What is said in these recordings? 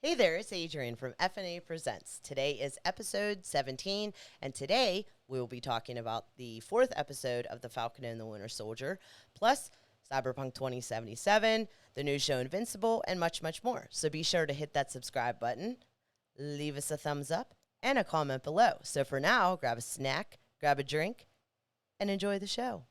Hey there, it's Adrienne from FNA Presents. Today is episode 17, and today we will be talking about the fourth episode of The Falcon and the Winter Soldier, plus CyberPunk 2077, the new show Invincible, and much, much more. So be sure to hit that subscribe button, leave us a thumbs up, and a comment below. So for now, grab a snack, grab a drink, and enjoy the show.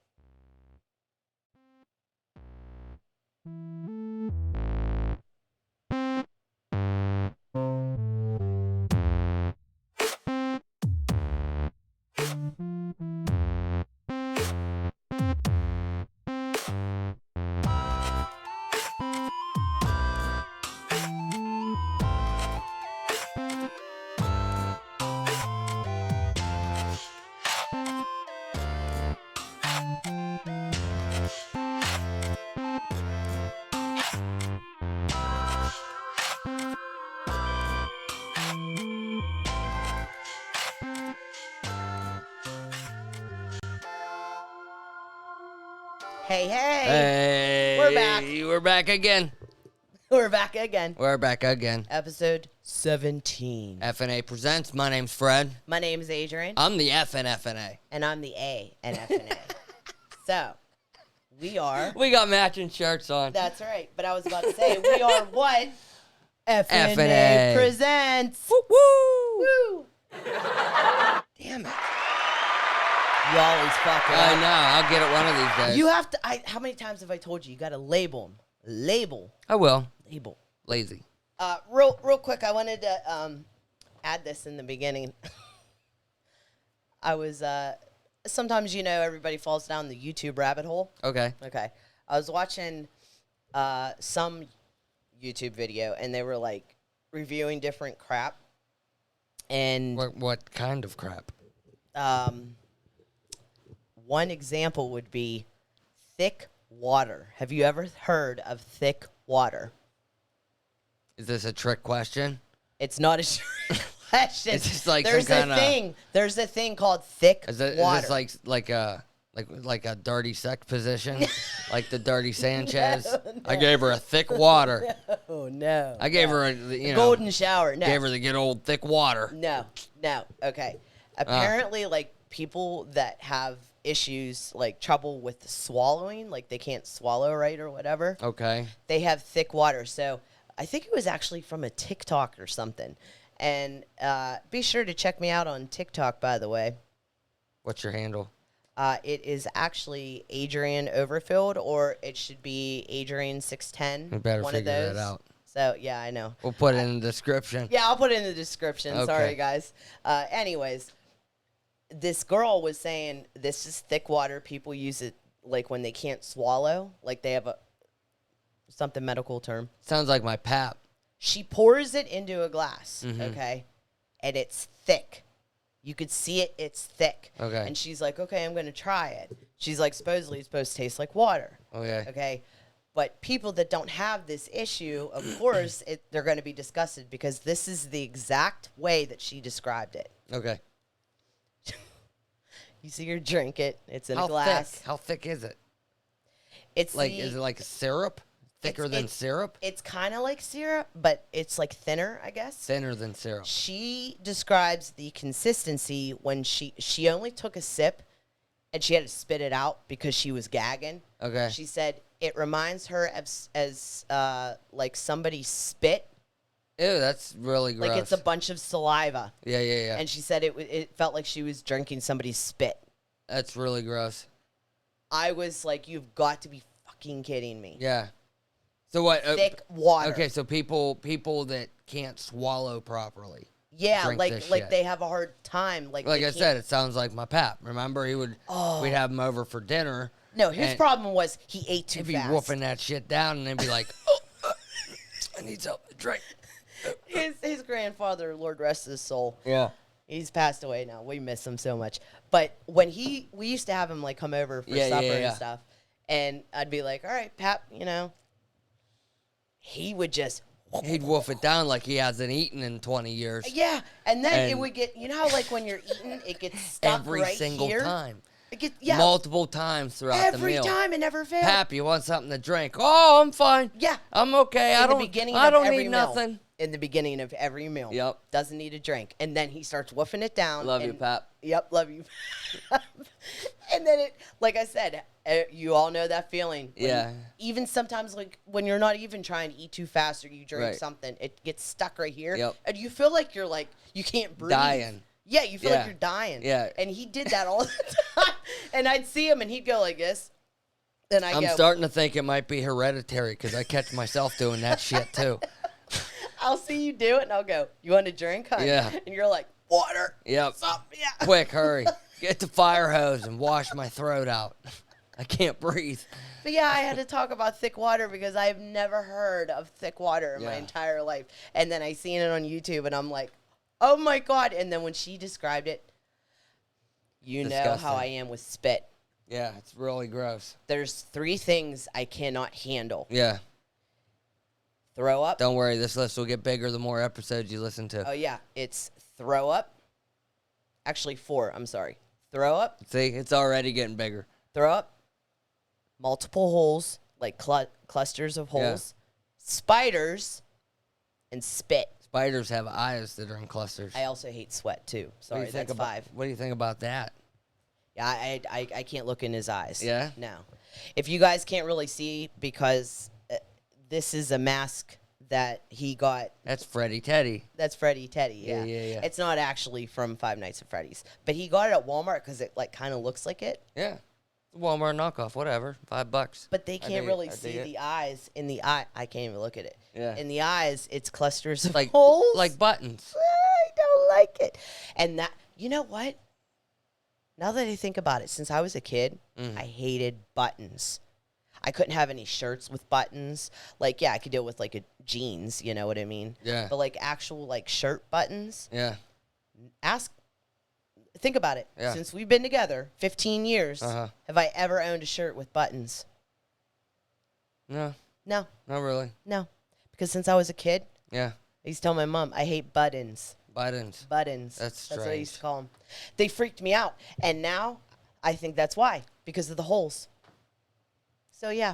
Hey, Hey, we're back. We're back again. We're back again. We're back again. Episode 17. FNA Presents. My name's Fred. My name is Adrienne. I'm the F in FNA. And I'm the A in FNA. So, we are... We got matching shirts on. That's right. But I was about to say, we are what? FNA, FNA. Presents. Woo woo! Woo! Damn it. You always fuck up. I know. I'll get it one of these days. You have to... how many times have I told you? You got to label them. Label. I will. Label. Lazy. Real quick, I wanted to add this in the beginning. I was... sometimes, everybody falls down the YouTube rabbit hole. Okay. Okay. I was watching some YouTube video, and they were, like, reviewing different crap. And What kind of crap? one example would be thick water. Have you ever heard of thick water? Is this a trick question? It's not a trick question. It's just like There's some a kinda- thing. There's a thing called thick water. Is this like a dirty sex position? Like the dirty Sanchez? No. I gave her a thick water. Oh, no. I gave her a, golden shower. No. Gave her the good old thick water. No. Okay. Apparently, like, people that have issues, like trouble with swallowing, like they can't swallow right or whatever, Okay. they have thick water. So I think it was actually from a TikTok or something. And be sure to check me out on TikTok, by the way. What's your handle? It is actually Adrienne Overfield, or it should be Adrienne610. We better one figure of those. that out. So, yeah, I know. We'll put it in the description. Yeah, I'll put it in the description. Okay. Sorry, guys. Anyways, this girl was saying this is thick water. People use it like when they can't swallow, like they have something medical term. Sounds like my pap. She pours it into a glass, Mm-hmm. okay, and it's thick. You could see it. It's thick. Okay. And she's like, okay, I'm going to try it. She's like, supposedly it's supposed to taste like water. Okay. Okay. But people that don't have this issue, of course, they're going to be disgusted because this is the exact way that she described it. Okay. You see her drink it. It's in a glass. Thick? How thick is it? It's Like, is it like a syrup? Thicker than syrup? It's kind of like syrup, but it's like thinner, I guess. Thinner than syrup. She describes the consistency when she only took a sip and she had to spit it out because she was gagging. Okay. She said it reminds her as like somebody spit. Ew, that's really gross. Like it's a bunch of saliva. Yeah. And she said it felt like she was drinking somebody's spit. That's really gross. I was like, you've got to be fucking kidding me. Yeah. So what? Thick water. Okay, so people that can't swallow properly. Yeah, drink like this like shit. they have a hard time. Like I can't- said, it sounds like my pap. Remember, we'd have him over for dinner. No, his and problem was he ate too He'd be fast. whooping that shit down and then be like, oh, I need something to drink. His grandfather, Lord rest his soul. Yeah. He's passed away now. We miss him so much. But when we used to have him like come over for supper and stuff, and I'd be like, all right, Pap, he would just. He'd wolf it down like he hasn't eaten in 20 years. Yeah, and then it And- would get, how like when you're eating, it gets stuck Every right single here. time. It gets, Multiple times throughout the every meal. time, it never fails. Pap, you want something to drink? Oh, I'm fine. Yeah. I'm okay. In I the don't. beginning I of don't every need meal. nothing. in the beginning of every meal. Yep. Doesn't need a drink. And then he starts woofing it down. Love you, Pap. Yep, love you. And then it, like I said, you all know that feeling. Yeah. Even sometimes, like, when you're not even trying to eat too fast or you drink something, it gets stuck right here. Yep. And you feel like you're, like, you can't breathe. Dying. Yeah, you feel like you're dying. Yeah. And he did that all the time. And I'd see him, and he'd go like this. Then I'm starting to think it might be hereditary because I catch myself doing that shit, too. I'll see you do it, and I'll go, you want a drink, honey? Yeah. And you're like, water. Yep. Something. Yeah. Quick, hurry. Get the fire hose and wash my throat out. I can't breathe. But yeah, I had to talk about thick water because I've never heard of thick water in my entire life. And then I seen it on YouTube, and I'm like, oh, my God. And then when she described it, you know how I am with spit. Yeah, it's really gross. There's 3 things I cannot handle. Yeah. Throw up. Don't worry, this list will get bigger the more episodes you listen to. Oh, yeah. It's throw up. Actually, 4. I'm sorry. Throw up. See, it's already getting bigger. Throw up. Multiple holes, like clusters of holes. Spiders. And spit. Spiders have eyes that are in clusters. I also hate sweat, too. Sorry, that's 5. What do you think about that? Yeah, I can't look in his eyes. Yeah? No. If you guys can't really see, because this is a mask that he got. That's Freddy Teddy. That's Freddy Teddy, yeah. Yeah. It's not actually from Five Nights at Freddy's. But he got it at Walmart because it, like, kind of looks like it. Yeah. Walmart knockoff, whatever. $5. But they can't really see the eyes. In the eye, I can't even look at it. Yeah. In the eyes, it's clusters of Like holes. like buttons. I don't like it. And that, you know what? Now that I think about it, since I was a kid, I hated buttons. I couldn't have any shirts with buttons. Like, yeah, I could deal with, like, a jeans, you know what I mean? Yeah. But, like, actual, like, shirt buttons. Yeah. Think about it. Yeah. Since we've been together 15 years, have I ever owned a shirt with buttons? No. No. Not really. No. Because since I was a kid, Yeah. I used to tell my mom, I hate buttons. Buttons. Buttons. That's what I used to strange. call them. They freaked me out. And now I think that's why, because of the holes. So, yeah,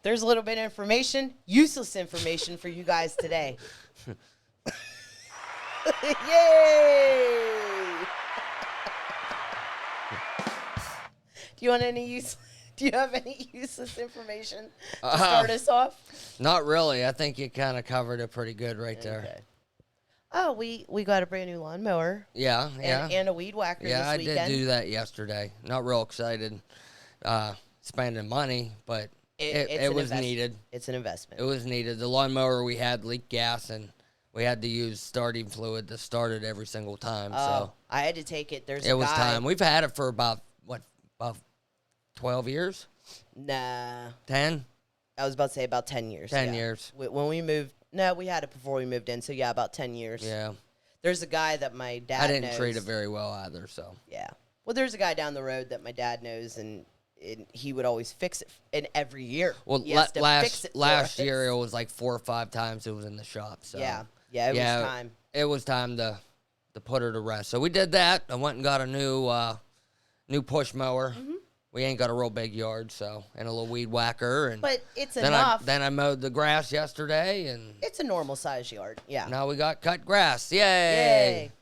there's a little bit of information, useless information for you guys today. Yay! Do you have any useless information to start us off? Not really. I think you kind of covered it pretty good right there. Okay. Oh, we got a brand new lawnmower. Yeah. And a weed whacker this weekend. I did do that yesterday. Not real excited spending money, but it was needed. It's an investment. It was needed. The lawnmower we had leaked gas, and we had to use starting fluid to start it every single time. So I had to take it. it was time. We've had it for about 12 years? Nah. 10? I was about to say about 10 years. 10 years. When we moved, no, we had it before we moved in. So, yeah, about 10 years. Yeah. There's a guy that my dad knows. I didn't treat it very well either, so. Yeah. Well, there's a guy down the road that my dad knows, and he would always fix it. And every year, well, he has to fix it for last us. year, it was like 4 or 5 times it was in the shop. So. Yeah. Yeah, it was time. It was time to put her to rest. So we did that. I went and got a new push mower. Mm-hmm. We ain't got a real big yard, so, and a little weed whacker. But it's enough. Then I mowed the grass yesterday, and it's a normal size yard. Yeah. now we got cut grass. Yay! Yay.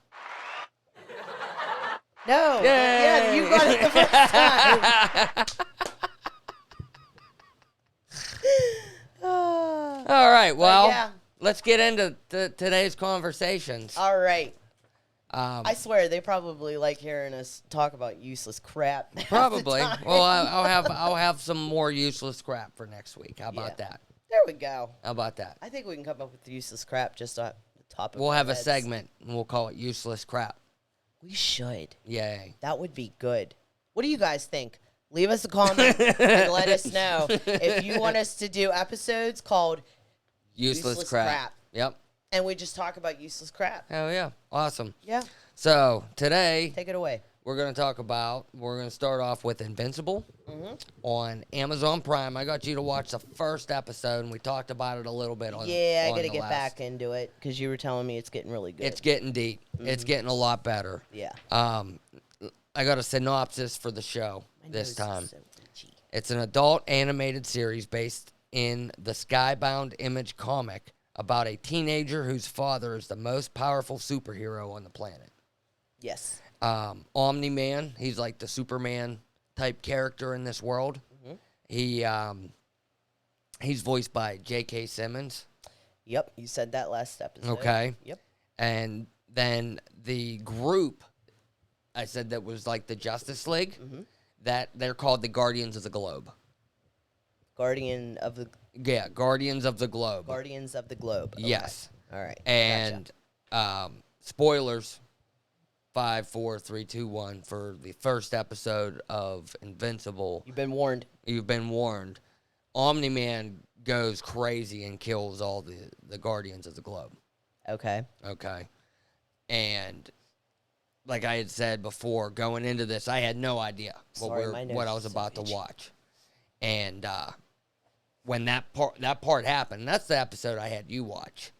No. Yay. Yeah, you got it the first time. All right, well, yeah. Let's get into today's conversations. All right. I swear they probably like hearing us talk about useless crap. Probably. Well, I'll have some more useless crap for next week. How about that? There we go. How about that? I think we can come up with useless crap just on the top of We'll our have heads. a segment, and we'll call it useless crap. We should. Yay. That would be good. What do you guys think? Leave us a comment and let us know if you want us to do episodes called Useless crap. Yep. And we just talk about useless crap. Hell yeah. Awesome. Yeah. So, today, Take it away. we're going to start off with Invincible on Amazon Prime. I got you to watch the first episode, and we talked about it a little bit on Yeah, I got to the get last. back into it because you were telling me it's getting really good. It's getting deep. It's getting a lot better. Yeah. I got a synopsis for the show My this nose time. is so itchy. It's an adult animated series based in the Skybound Image comic about a teenager whose father is the most powerful superhero on the planet. Yes. Omni-Man, he's like the Superman type character in this world. Mm-hmm. He's voiced by J.K. Simmons. Yep, you said that last episode. Okay. Yep. And then the group, I said that was like the Justice League, that they're called the Guardians of the Globe. Guardians of the Globe. Guardians of the Globe. Okay. Yes. All right. And spoilers, 5, 4, 3, 2, 1 for the first episode of Invincible. You've been warned. Omni-Man goes crazy and kills all the Guardians of the Globe. Okay. And like I had said before, going into this, I had no idea what I was about to watch. And when that part happened, that's the episode I had you watch,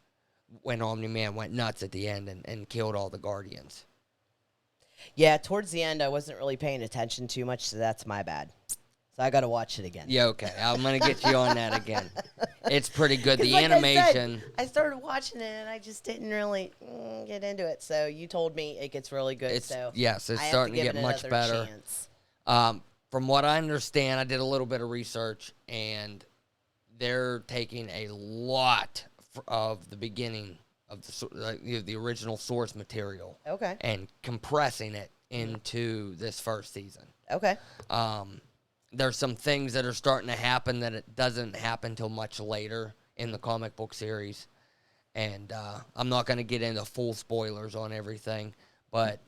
when Omni-Man went nuts at the end and killed all the Guardians. Yeah, towards the end, I wasn't really paying attention too much, so that's my bad. So I got to watch it again. Yeah, okay. I'm going to get you on that again. It's pretty good. The like animation. I started watching it, and I just didn't really get into it. So you told me it gets really good. Yes, it's starting to get much better. From what I understand, I did a little bit of research, and they're taking a lot of the beginning of the original source material. Okay. And compressing it into this first season. Okay. There's some things that are starting to happen that it doesn't happen till much later in the comic book series. And I'm not going to get into full spoilers on everything, but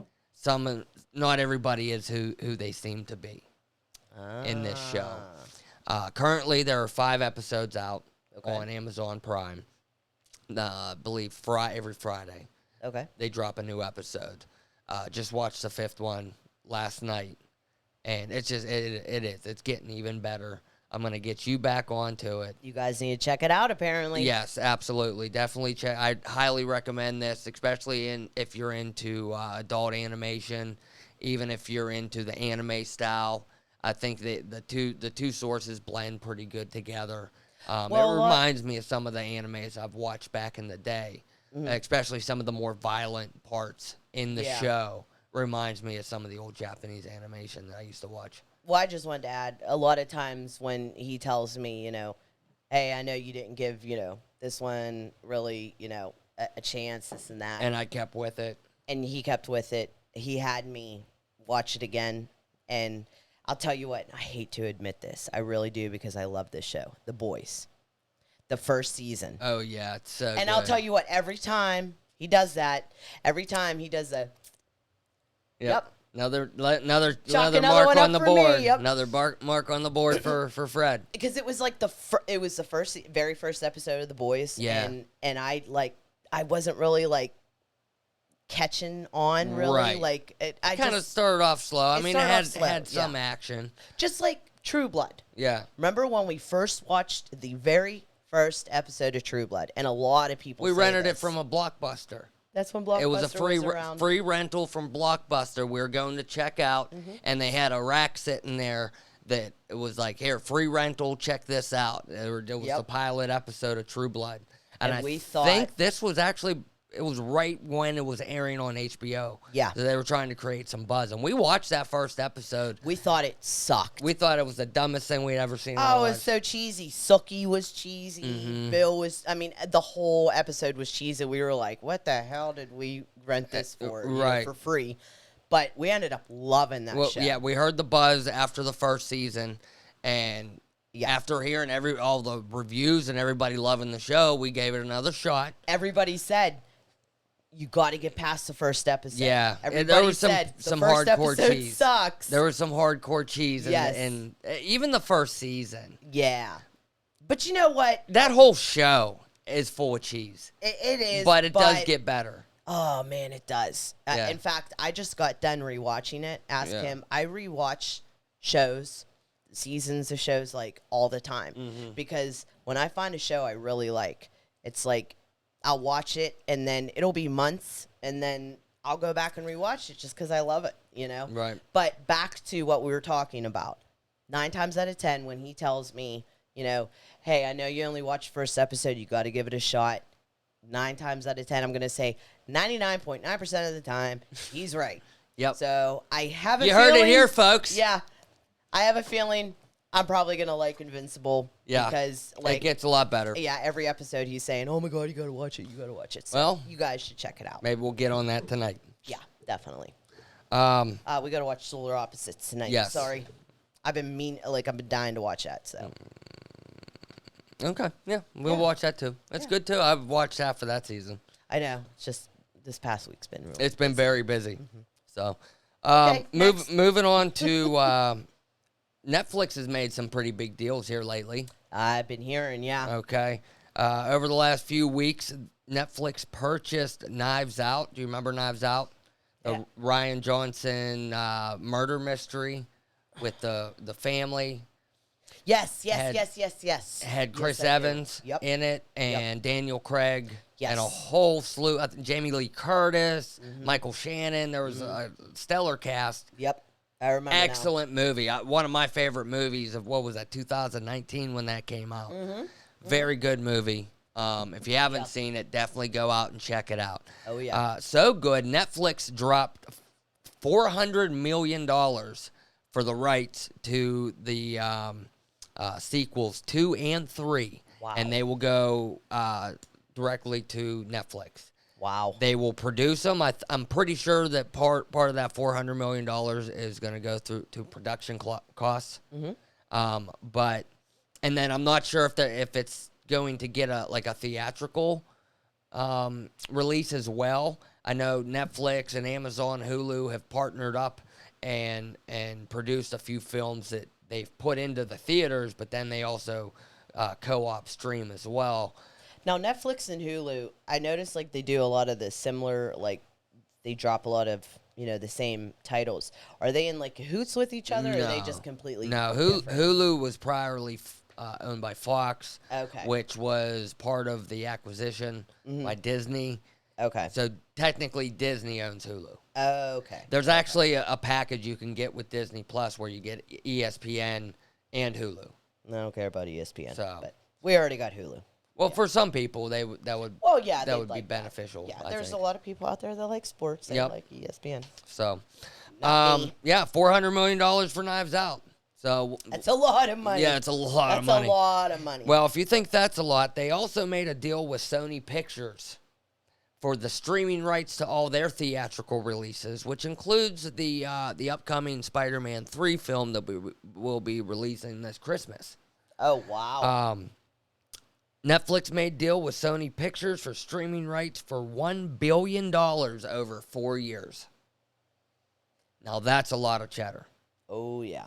not everybody is who they seem to be in this show. Currently, there are 5 episodes out on Amazon Prime. I believe every Friday. Okay. They drop a new episode. Just watched the 5th one last night. And it's just, it's getting even better. I'm going to get you back onto it. You guys need to check it out, apparently. Yes, absolutely. Definitely check. I highly recommend this, especially if you're into adult animation, even if you're into the anime style. I think the two sources blend pretty good together. It reminds me of some of the animes I've watched back in the day, especially some of the more violent parts in the show. Reminds me of some of the old Japanese animation that I used to watch. Well, I just wanted to add, a lot of times when he tells me, hey, I know you didn't give, this one really, a chance, this and that. And I kept with it. And he kept with it. He had me watch it again. And I'll tell you what, I hate to admit this. I really do, because I love this show, The Boys. The first season. Oh, yeah, it's so good. I'll tell you what, every time he does that, Yep. Another mark on the board. Another mark on the board for Fred. Because it was like it was the very first episode of The Boys. Yeah. And I wasn't really catching on really. Right. I kind of started off slow. I mean, it had some action. Just like True Blood. Yeah. Remember when we first watched the very first episode of True Blood, and a lot of people rented it from a Blockbuster. That's when Blockbuster was around. Free rental from Blockbuster. We were going to check out, and they had a rack sitting there that it was like, here, free rental, check this out. It was the pilot episode of True Blood. And I think this was actually, it was right when it was airing on HBO. Yeah. So they were trying to create some buzz. And we watched that first episode. We thought it sucked. We thought it was the dumbest thing we'd ever seen. Oh, it was so cheesy. Sookie was cheesy. Bill was, the whole episode was cheesy. We were like, what the hell did we rent this for? For free. But we ended up loving that show. Yeah, we heard the buzz after the first season. And after hearing all the reviews and everybody loving the show, we gave it another shot. Everybody said, you got to get past the first episode. Yeah. Everybody there was said some the first hardcore episode cheese. Sucks. There was some hardcore cheese. Yes. And even the first season. Yeah. But you know what? That whole show is full of cheese. It is. But it does get better. Oh, man, it does. Yeah. In fact, I just got done rewatching it. Ask him. I rewatch shows, seasons of shows, all the time. Because when I find a show I really like, it's like, I'll watch it, and then it'll be months, and then I'll go back and rewatch it just because I love it, Right. But back to what we were talking about. 9 times out of 10, when he tells me, hey, I know you only watched the first episode, you got to give it a shot. 9 times out of 10, I'm going to say 99.9% of the time, he's right. Yep. So I have a You feeling. heard it here, folks. Yeah. I have a feeling I'm probably going to like Invincible. Yeah. Because, it gets a lot better. yeah, every episode he's saying, oh my God, you got to watch it. You got to watch it. So Well, you guys should check it out. Maybe we'll get on that tonight. Yeah, definitely. We We got to watch Solar Opposites tonight. Yes. Sorry. I've been dying to watch that. So. Okay. Yeah, we'll watch that too. It's good too. I've watched half of that season. I know. It's just this past week's been really. It's been very busy. So, Okay, next. moving on to Netflix has made some pretty big deals here lately. I've been hearing, yeah. Okay. Over the last few weeks, Netflix purchased Knives Out. Do you remember Knives Out? The Yeah. Ryan Johnson murder mystery with the family. Yes. Had Chris Yes, I do. Evans Yep. in it and Daniel Craig Yes. and a whole slew. Jamie Lee Curtis, Michael Shannon. There was a stellar cast. Yep. I remember now. Excellent movie. One of my favorite movies of, what was that, 2019 when that came out. Very good movie. If you haven't seen it, definitely go out and check it out. Oh, yeah. So good. Netflix dropped $400 million for the rights to the sequels 2 and 3. Wow. And they will go directly to Netflix. Wow. They will produce them. I'm pretty sure that part of that $400 million is going to go through to production costs. But and then I'm not sure if it's going to get a theatrical release as well. I know Netflix and Amazon, Hulu have partnered up and produced a few films that they've put into the theaters, but then they also co-op stream as well. Now, Netflix and Hulu, I noticed they do a lot of the similar, they drop a lot of, the same titles. Are they in cahoots with each other, or are they just completely different? Hulu was priorly owned by Fox, Okay. which was part of the acquisition by Disney. Okay. So technically Disney owns Hulu. Okay. There's actually a package you can get with Disney Plus where you get ESPN and Hulu. I don't care about ESPN, So- but we already got Hulu. Well, for some people, that would Well, yeah, that they'd would be like beneficial. Yeah, I there's think. a lot of people out there that like sports. They Yep. like ESPN. So, Not me. yeah, $400 million for Knives Out. So That's a lot of money. yeah, it's a lot of That's money. a lot of money. Well, if you think that's a lot, they also made a deal with Sony Pictures for the streaming rights to all their theatrical releases, which includes the upcoming Spider-Man 3 film that we will be releasing this Christmas. Oh, wow. Netflix made deal with Sony Pictures for streaming rights for $1 billion over 4 years. Now, that's a lot of cheddar. Oh, yeah.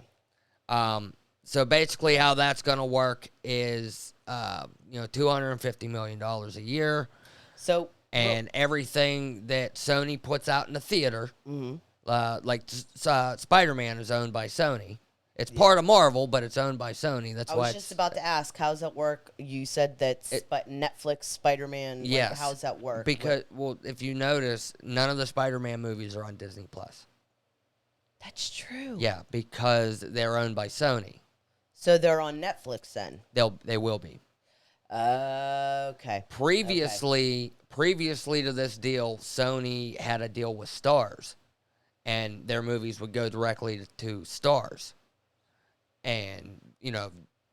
So basically how that's going to work is, $250 million a year. So, And everything that Sony puts out in the theater, mm-hmm. Spider-Man is owned by Sony. It's part of Marvel, but it's owned by Sony. That's I why was just about to ask, how's that work? You said that Netflix, Spider-Man, yes. how's that work? Because, if you notice, none of the Spider-Man movies are on Disney+. That's true. Yeah, because they're owned by Sony. So they're on Netflix then? They will be. Okay. Previously to this deal, Sony had a deal with Stars, and their movies would go directly to Stars, and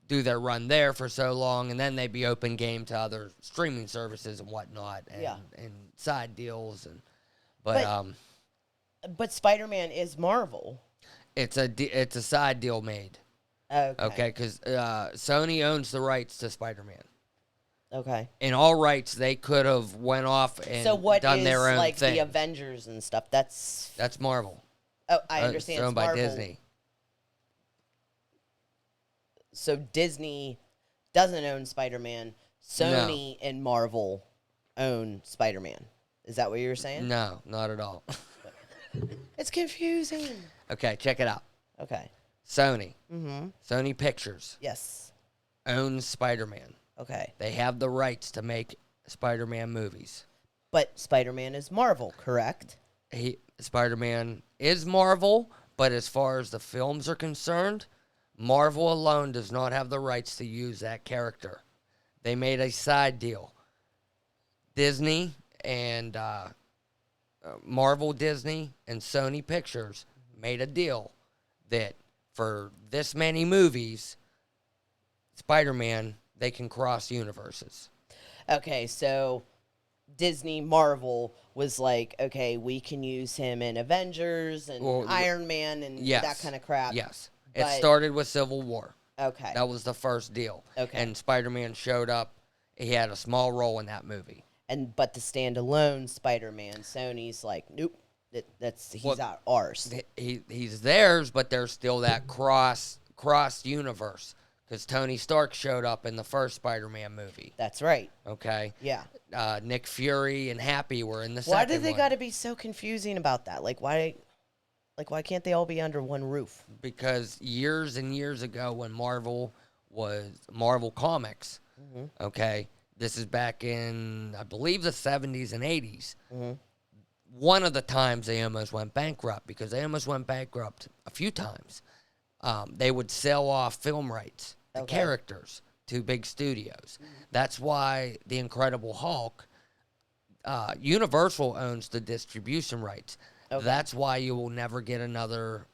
do their run there for so long, and then they'd be open game to other streaming services and whatnot, and side deals, But Spider-Man is Marvel. it's a side deal made. Okay, because Sony owns the rights to Spider-Man. Okay. In all rights, they could have went off and done their own thing. The Avengers and stuff? That's Marvel. Oh, I understand. It's owned by Marvel. Disney. So Disney doesn't own Spider-Man. Sony and Marvel own Spider-Man. Is that what you were saying? No, not at all. It's confusing. Okay, check it out. Okay. Sony. Mm-hmm. Sony Pictures Yes. owns Spider-Man. Okay. They have the rights to make Spider-Man movies. But Spider-Man is Marvel, correct? Spider-Man is Marvel, but as far as the films are concerned, Marvel alone does not have the rights to use that character. They made a side deal. Disney and Marvel, Disney, and Sony Pictures made a deal that for this many movies, Spider-Man, they can cross universes. Okay, so Disney Marvel was like, okay, we can use him in Avengers and Iron Man and that kind of crap. Yes. It started with Civil War. Okay. That was the first deal. Okay. And Spider-Man showed up. He had a small role in that movie. But the standalone Spider-Man, Sony's like, nope, he's out ours. He's theirs, but there's still that cross universe because Tony Stark showed up in the first Spider-Man movie. That's right. Okay. Yeah. Nick Fury and Happy were in the second one. Why do they got to be so confusing about that? Like why can't they all be under one roof? Because years and years ago, when Marvel was Marvel Comics, okay. This is back in, I believe, the 70s and 80s. One of the times they almost went bankrupt, because they almost went bankrupt a few times. They would sell off film rights, the characters, to big studios. That's why the Incredible Hulk, Universal owns the distribution rights. That's why you will never get another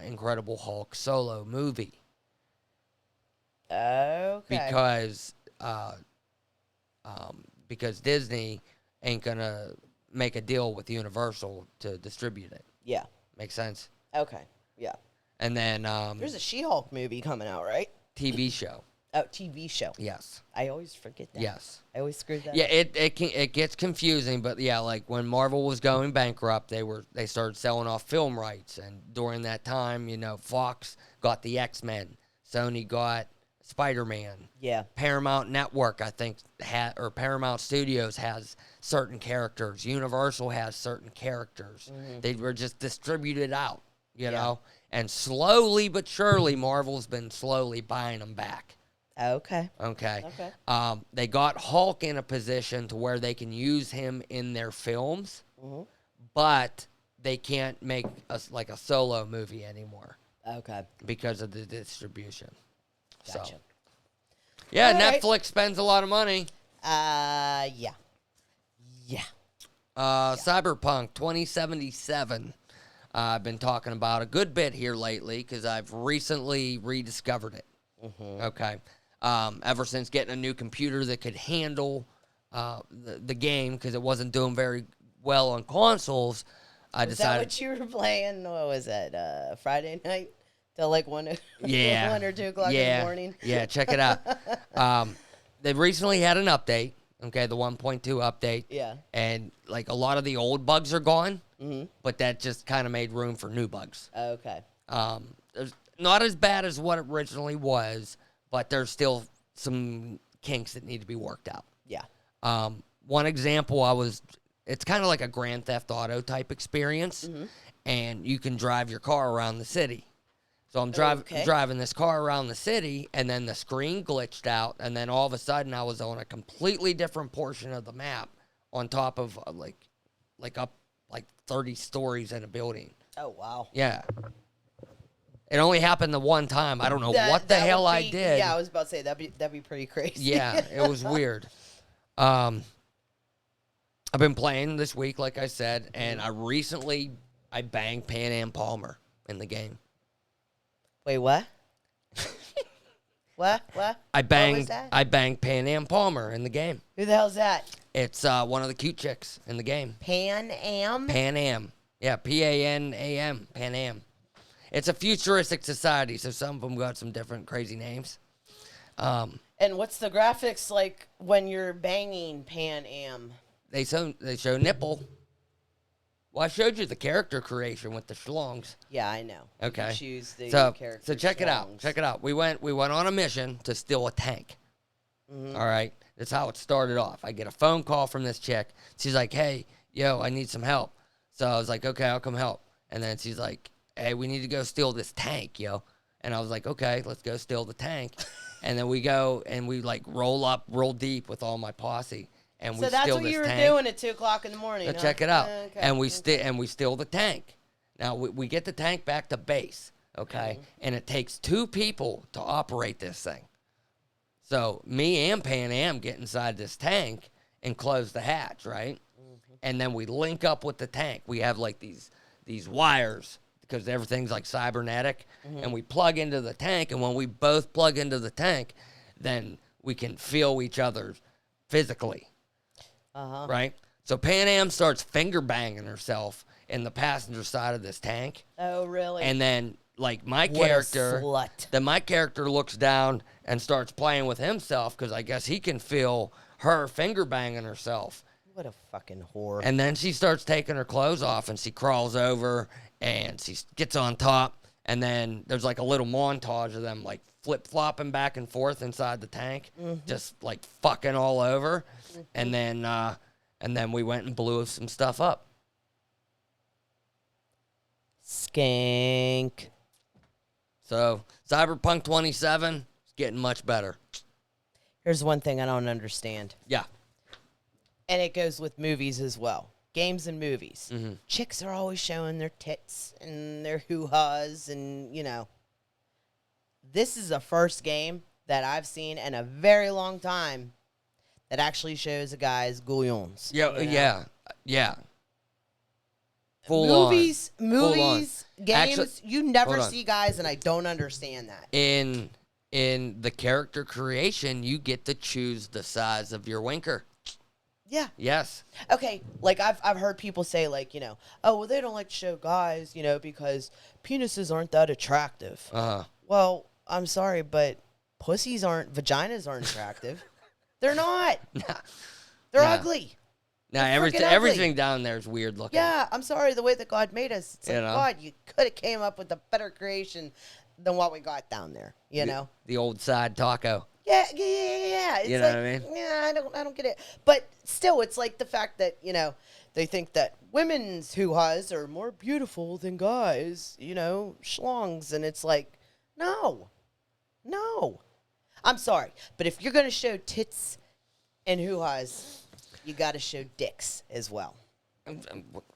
Incredible Hulk solo movie. Because Disney ain't gonna make a deal with Universal to distribute it. Yeah. Makes sense? Okay. Yeah. And then there's a She-Hulk movie coming out, right? TV show. Oh, TV show. Yes. I always forget that. Yes. I always screw that Yeah, up. it gets confusing, but yeah, like when Marvel was going bankrupt, they started selling off film rights, and during that time, Fox got the X-Men, Sony got Spider-Man. Yeah. Paramount Network, I think, or Paramount Studios has certain characters. Universal has certain characters. They were just distributed out, you know? And slowly but surely, Marvel's been slowly buying them back. Okay. They got Hulk in a position to where they can use him in their films, but they can't make a solo movie anymore. Okay. Because of the distribution. Gotcha. So, yeah, all Netflix right. spends a lot of money. Yeah. CyberPunk 2077. I've been talking about a good bit here lately because I've recently rediscovered it. Okay. Ever since getting a new computer that could handle the game because it wasn't doing very well on consoles, I decided. Is that what you were playing? What was that? Friday night till like 1 or 2 o'clock in the morning? Yeah, check it out. They recently had an update. Okay, the 1.2 update. Yeah. And like a lot of the old bugs are gone, but that just kind of made room for new bugs. Okay. There's not as bad as what it originally was, but there's still some kinks that need to be worked out. Yeah. One example, it's kind of like a Grand Theft Auto type experience, and you can drive your car around the city. So I'm driving this car around the city, and then the screen glitched out, and then all of a sudden I was on a completely different portion of the map on top of up 30 stories in a building. Oh, wow. Yeah. It only happened the one time. I don't know what the hell I did. Yeah, I was about to say, that'd be pretty crazy. Yeah, it was weird. I've been playing this week, like I said, and I banged Pan Am Palmer in the game. Wait, what? What? I What was that? banged Pan Am Palmer in the game. Who the hell's that? It's one of the cute chicks in the game. Pan Am? Pan Am. Yeah, Panam. Pan Am. It's a futuristic society, so some of them got some different crazy names. And what's the graphics like when you're banging Pan Am? They show nipple. Well, I showed you the character creation with the schlongs. Yeah, I know. Okay. You choose the character. So check it out. Check it out. We went on a mission to steal a tank. All right. That's how it started off. I get a phone call from this chick. She's like, "Hey, yo, I need some help." So I was like, "Okay, I'll come help." And then she's like, "Hey, we need to go steal this tank, yo." And I was like, "Okay, let's go steal the tank." And then we go and we roll deep with all my posse. And So we that's steal what this you were tank. doing at 2 o'clock in the morning. So huh? check it out. Okay. And we steal the tank. Now we get the tank back to base, okay? And it takes 2 people to operate this thing. So me and Pan Am get inside this tank, and close the hatch, right? And then we link up with the tank. We have like these wires because everything's like cybernetic, and we plug into the tank. And when we both plug into the tank, then we can feel each other physically, right? So Pan Am starts finger banging herself in the passenger side of this tank. Oh, really? And then like What a slut. then my character looks down and starts playing with himself because I guess he can feel her finger banging herself. What a fucking whore. And then she starts taking her clothes off, and she crawls over and she gets on top. And then there's like a little montage of them like flip-flopping back and forth inside the tank, just like fucking all over. And then we went and blew some stuff up. Skank. So Cyberpunk 27 is getting much better. Here's one thing I don't understand. Yeah. And it goes with movies as well. Games and movies. Chicks are always showing their tits and their hoo-has and, you know. This is the first game that I've seen in a very long time that actually shows a guy's gouillons. Yeah, you know? yeah. Movies, games, Actually, you never hold on. see guys, and I don't understand that. In the character creation, you get to choose the size of your winker. Yeah. Yes. Okay, like I've heard people say, like, you know, oh, well, they don't like to show guys, you know, because penises aren't that attractive. Well, I'm sorry, but vaginas aren't attractive. They're not. They're ugly. Now They're freaking ugly. everything down there is weird looking. Yeah, I'm sorry, the way that God made us. It's like, You know? God, you could have came up with a better creation than what we got down there, you know? The old side taco. Yeah. It's You know like, what I mean? Yeah, I don't get it. But still, it's like the fact that, you know, they think that women's hoo-has are more beautiful than guys, you know, schlongs. And it's like, no. I'm sorry. But if you're going to show tits and hoo-has, you got to show dicks as well.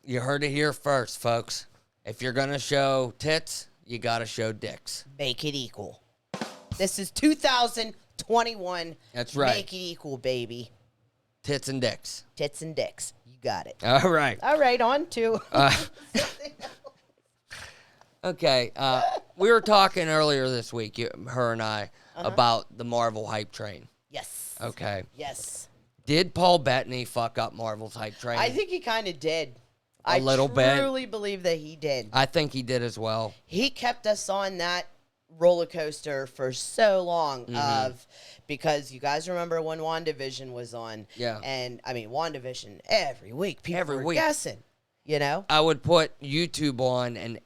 You heard it here first, folks. If you're going to show tits, you got to show dicks. Make it equal. This is 2021. That's right. Make it equal, baby. Tits and dicks. Tits and dicks. You got it. All right. All right, on to. Okay. We were talking earlier this week, her and I, about the Marvel hype train. Yes. Okay. Yes. Did Paul Bettany fuck up Marvel's hype train? I think he kind of did. A little bit. I truly believe that he did. I think he did as well. He kept us on that roller coaster for so long because you guys remember when WandaVision was on. Yeah. And, I mean, WandaVision, every week, people were guessing, you know? I would put YouTube on, and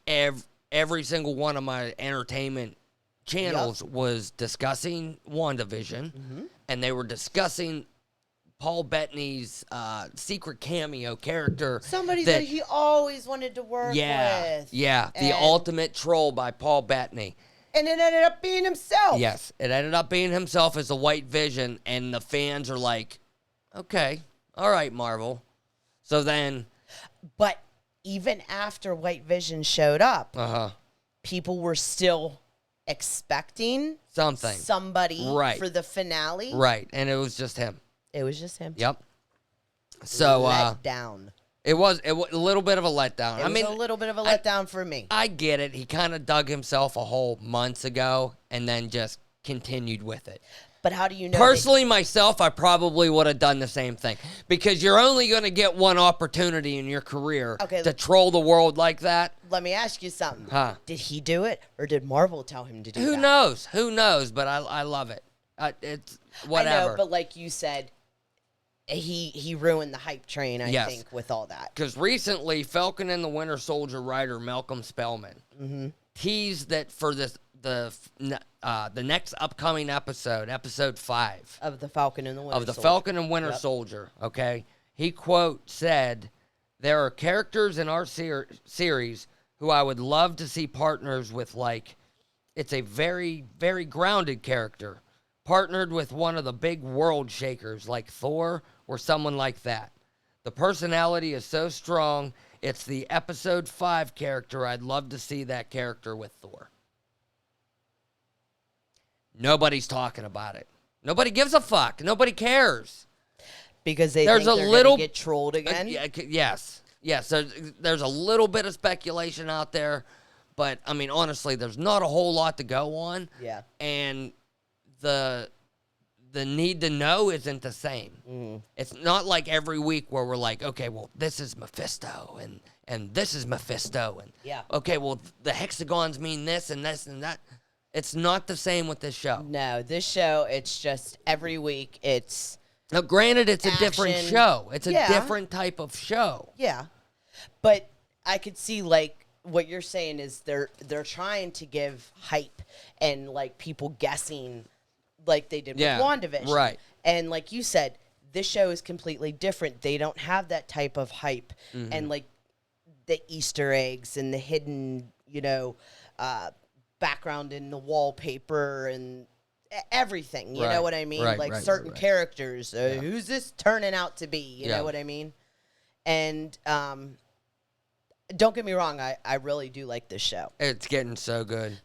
every single one of my entertainment channels was discussing WandaVision, and they were discussing Paul Bettany's secret cameo character. Somebody that he always wanted to work with. Yeah, The Ultimate Troll by Paul Bettany. And it ended up being himself. Yes, it ended up being himself as a White Vision, and the fans are like, okay, all right, Marvel. So then... But even after White Vision showed up, people were still expecting somebody for the finale. Right, and it was just him. It was just him. Yep. So let down. It was a little bit of a letdown. It was a little bit of a letdown for me. I get it. He kind of dug himself a hole months ago and then just continued with it. But how do you know? Personally, myself, I probably would have done the same thing because you're only going to get one opportunity in your career to troll the world like that. Let me ask you something. Did he do it or did Marvel tell him to do it? Who knows? Who knows? But I love it. It's whatever. I know, but like you said, he ruined the hype train, I think, with all that. Because recently, Falcon and the Winter Soldier writer Malcolm Spellman teased that for the next upcoming episode 5 of the Falcon and the Winter Soldier. Falcon and Winter Soldier. Okay, he quote said, "There are characters in our series who I would love to see partners with. Like, it's a very, very grounded character." Partnered with one of the big world shakers like Thor or someone like that. The personality is so strong, it's the episode 5 character. I'd love to see that character with Thor. Nobody's talking about it. Nobody gives a fuck. Nobody cares. Because they There's think a they're little going to get trolled again? yes. There's a little bit of speculation out there, but I mean, honestly, there's not a whole lot to go on. Yeah. And the need to know isn't the same. Mm. It's not like every week where we're like, okay, well, this is Mephisto and this is Mephisto, and Yeah. okay, well, the hexagons mean this and that. It's not the same with this show. No, this show, it's just every week, it's... Now, granted, it's a different Action. show. It's a Yeah. different type of show. Yeah. But I could see, like, what you're saying is they're trying to give hype and, like, people guessing like they did with WandaVision. Right. And like you said, this show is completely different. They don't have that type of hype and, like, the Easter eggs and the hidden, background in the wallpaper and everything. You know what I mean? Right, like right, certain right. characters. Who's this turning out to be? You know what I mean? And don't get me wrong, I really do like this show. It's getting so good.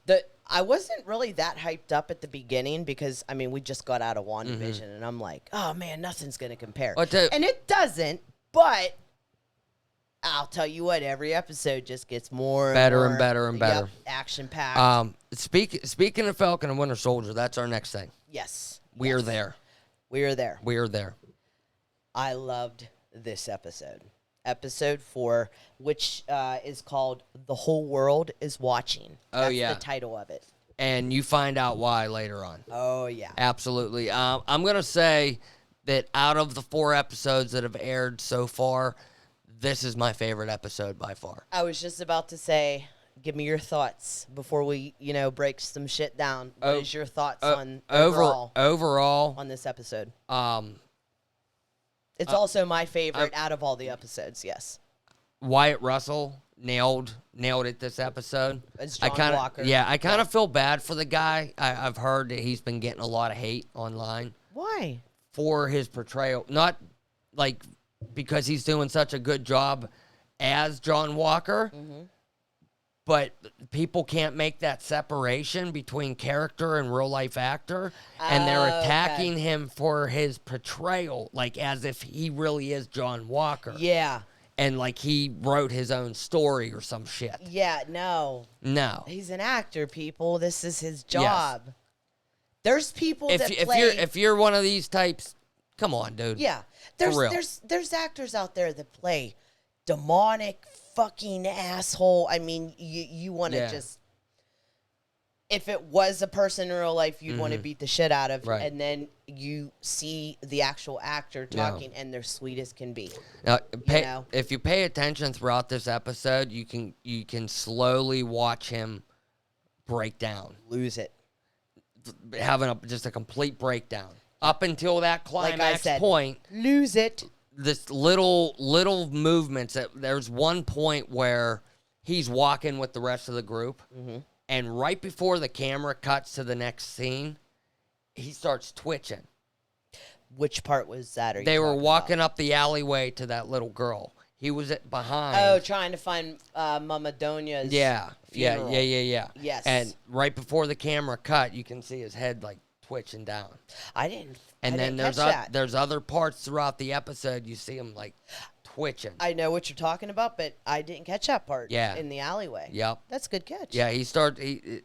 I wasn't really that hyped up at the beginning because, I mean, we just got out of WandaVision, and I'm like, oh, man, nothing's going to compare. And it doesn't, but I'll tell you what, every episode just gets more Better and and better and better. Yep, action-packed. Speaking of Falcon and Winter Soldier, that's our next thing. Yes. We are there. We are there. We are there. I loved this episode. Episode 4, which is called The Whole World is Watching. That's the title of it. And you find out why later on. Oh, yeah. Absolutely. I'm going to say that out of the 4 episodes that have aired so far, this is my favorite episode by far. I was just about to say, give me your thoughts before we, break some shit down. What is your thoughts on overall on this episode? It's also my favorite out of all the episodes, yes. Wyatt Russell nailed it this episode. As John Walker. Yeah, I kind of feel bad for the guy. I've heard that he's been getting a lot of hate online. Why? For his portrayal. Not, like, because he's doing such a good job as John Walker, but people can't make that separation between character and real-life actor, and they're attacking him for his portrayal, like, as if he really is John Walker. Yeah. And, like, he wrote his own story or some shit. Yeah, no. No. He's an actor, people. This is his job. Yes. There's people that play... If you're one of these types, come on, dude. Yeah. There's actors out there that play demonic fucking asshole. I mean, you want to just... If it was a person in real life, you'd want to beat the shit out of, and then you see the actual actor talking, and they're sweet as can be. Now, if you pay attention throughout this episode, you can slowly watch him break down, lose it, having just a complete breakdown up until that climax point. Lose it. This little movements. There's one point where he's walking with the rest of the group. And right before the camera cuts to the next scene, he starts twitching. Which part was that? They were walking up the alleyway to that little girl. He was behind. Oh, trying to find Mama Donya's funeral. Yeah. Yes. And right before the camera cut, you can see his head, like, twitching down. I didn't there's other parts throughout the episode you see him, like, twitching. I know what you're talking about, but I didn't catch that part. In the alleyway. Yep. That's a good catch. Yeah,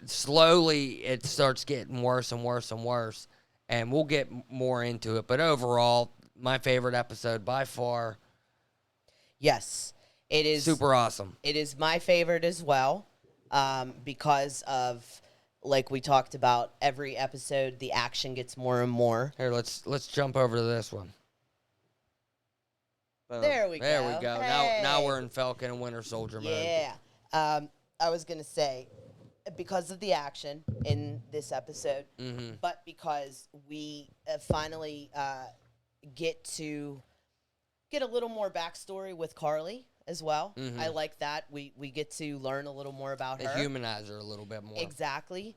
slowly it starts getting worse and worse and worse, and we'll get more into it. But overall, my favorite episode by far. Yes, it is. Super awesome. It is my favorite as well, because of, like we talked about, every episode the action gets more and more. Here, let's jump over to this one. Boom. There we go. Hey. Now we're in Falcon and Winter Soldier mode. Yeah. I was going to say, because of the action in this episode, but because we finally get a little more backstory with Karli as well. I like that. We get to learn a little more about her. They humanize her a little bit more. Exactly.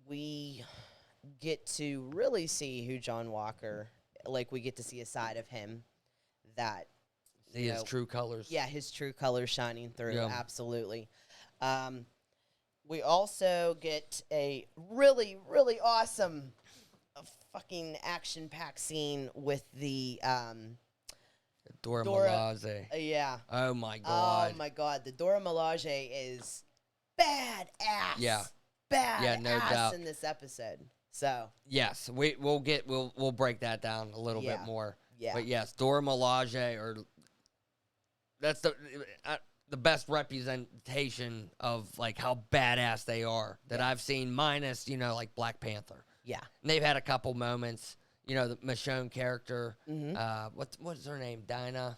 We get to really see who John Walker, like, we get to see a side of him that see his true colors. Yeah, his true colors shining through. Yeah. Absolutely. We also get a really, really awesome fucking action-packed scene with the Dora Dora. Milaje. Yeah. Oh my god. Oh my god, the Dora Milaje is badass. Yeah. Badass Yeah, no doubt. in this episode. So Yes, we'll break that down a little bit more. Yeah. But yes, Dora Milaje, or that's the best representation of like how badass they are that I've seen, minus like Black Panther. Yeah. And they've had a couple moments. The Michonne character. Mm-hmm. What's her name? Dinah.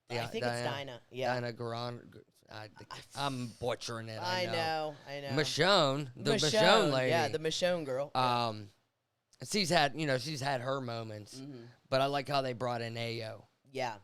I think it's Dinah. Yeah. Dinah Garan. I'm butchering it. I know. Michonne, the Michonne lady. Yeah, the Michonne girl. She's had her moments, but I like how they brought in Ayo. Yeah.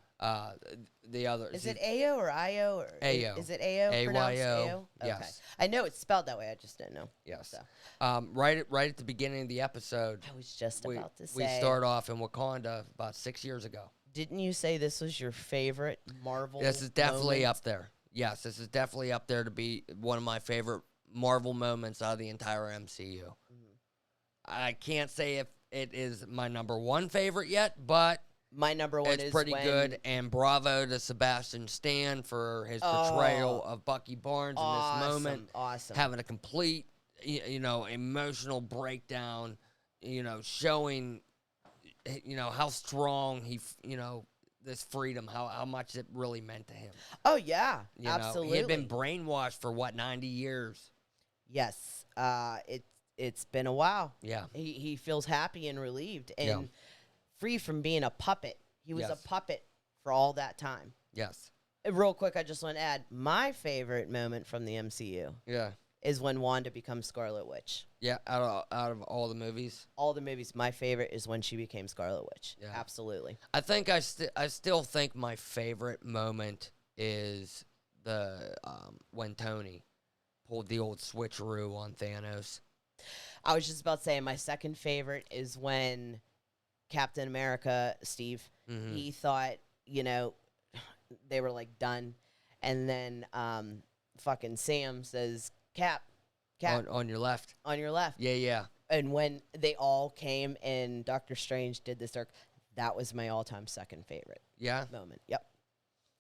The other is it Ayo or Io or Ayo? Is it Ayo? Ayo. Okay. Yes. I know it's spelled that way. I just didn't know. Yes. So. Right at the beginning of the episode, I was just about to say we start off in Wakanda about 6 years ago. Didn't you say this was your favorite Marvel? This is definitely moment? up there. Yes, this is definitely up there to be one of my favorite Marvel moments out of the entire MCU. I can't say if it is my number one favorite yet, but my number one it's is pretty good. And bravo to Sebastian Stan for his portrayal of Bucky Barnes in this moment. Awesome. Having a complete, emotional breakdown, showing, how strong this freedom, how much it really meant to him. Oh, yeah, absolutely. He had been brainwashed for, 90 years? Yes. It's been a while. Yeah. He feels happy and relieved and free from being a puppet. He was a puppet for all that time. Yes. Real quick, I just want to add, my favorite moment from the MCU is when Wanda becomes Scarlet Witch. Yeah, out of all the movies? All the movies, my favorite is when she became Scarlet Witch. Yeah. Absolutely. I think I still think my favorite moment is the when Tony pulled the old switcheroo on Thanos. I was just about to say my second favorite is when Captain America, Steve, he thought, they were like done. And then fucking Sam says, Cap. On your left. On your left. Yeah. And when they all came and Doctor Strange did this that was my all-time second favorite moment. Yep.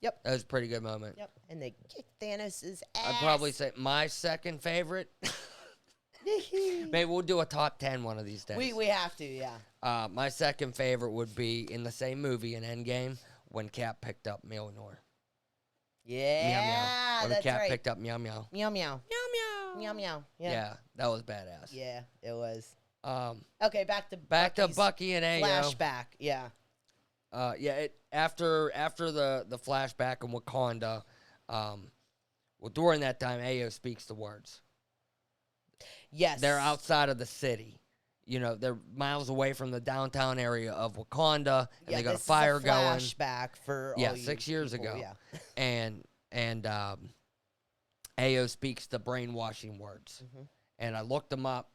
That was a pretty good moment. Yep. And they kicked Thanos' ass. I'd probably say my second favorite. Maybe we'll do a top 10 one of these days. We have to, yeah. My second favorite would be in the same movie, in Endgame, when Cap picked up Mjolnir. Yeah, Meow meow. When that's Cap right. picked up Meow Meow. Meow meow. Meow meow. Meow meow. Yeah, that was badass. Yeah, it was. Okay, back to Bucky and Ayo. Flashback, yeah. After the flashback in Wakanda, during that time, Ayo speaks the words. Yes. They're outside of the city. They're miles away from the downtown area of Wakanda, and they got a fire going. Flashback for 6 years people, ago. Yeah. and Ayo speaks the brainwashing words, and I looked them up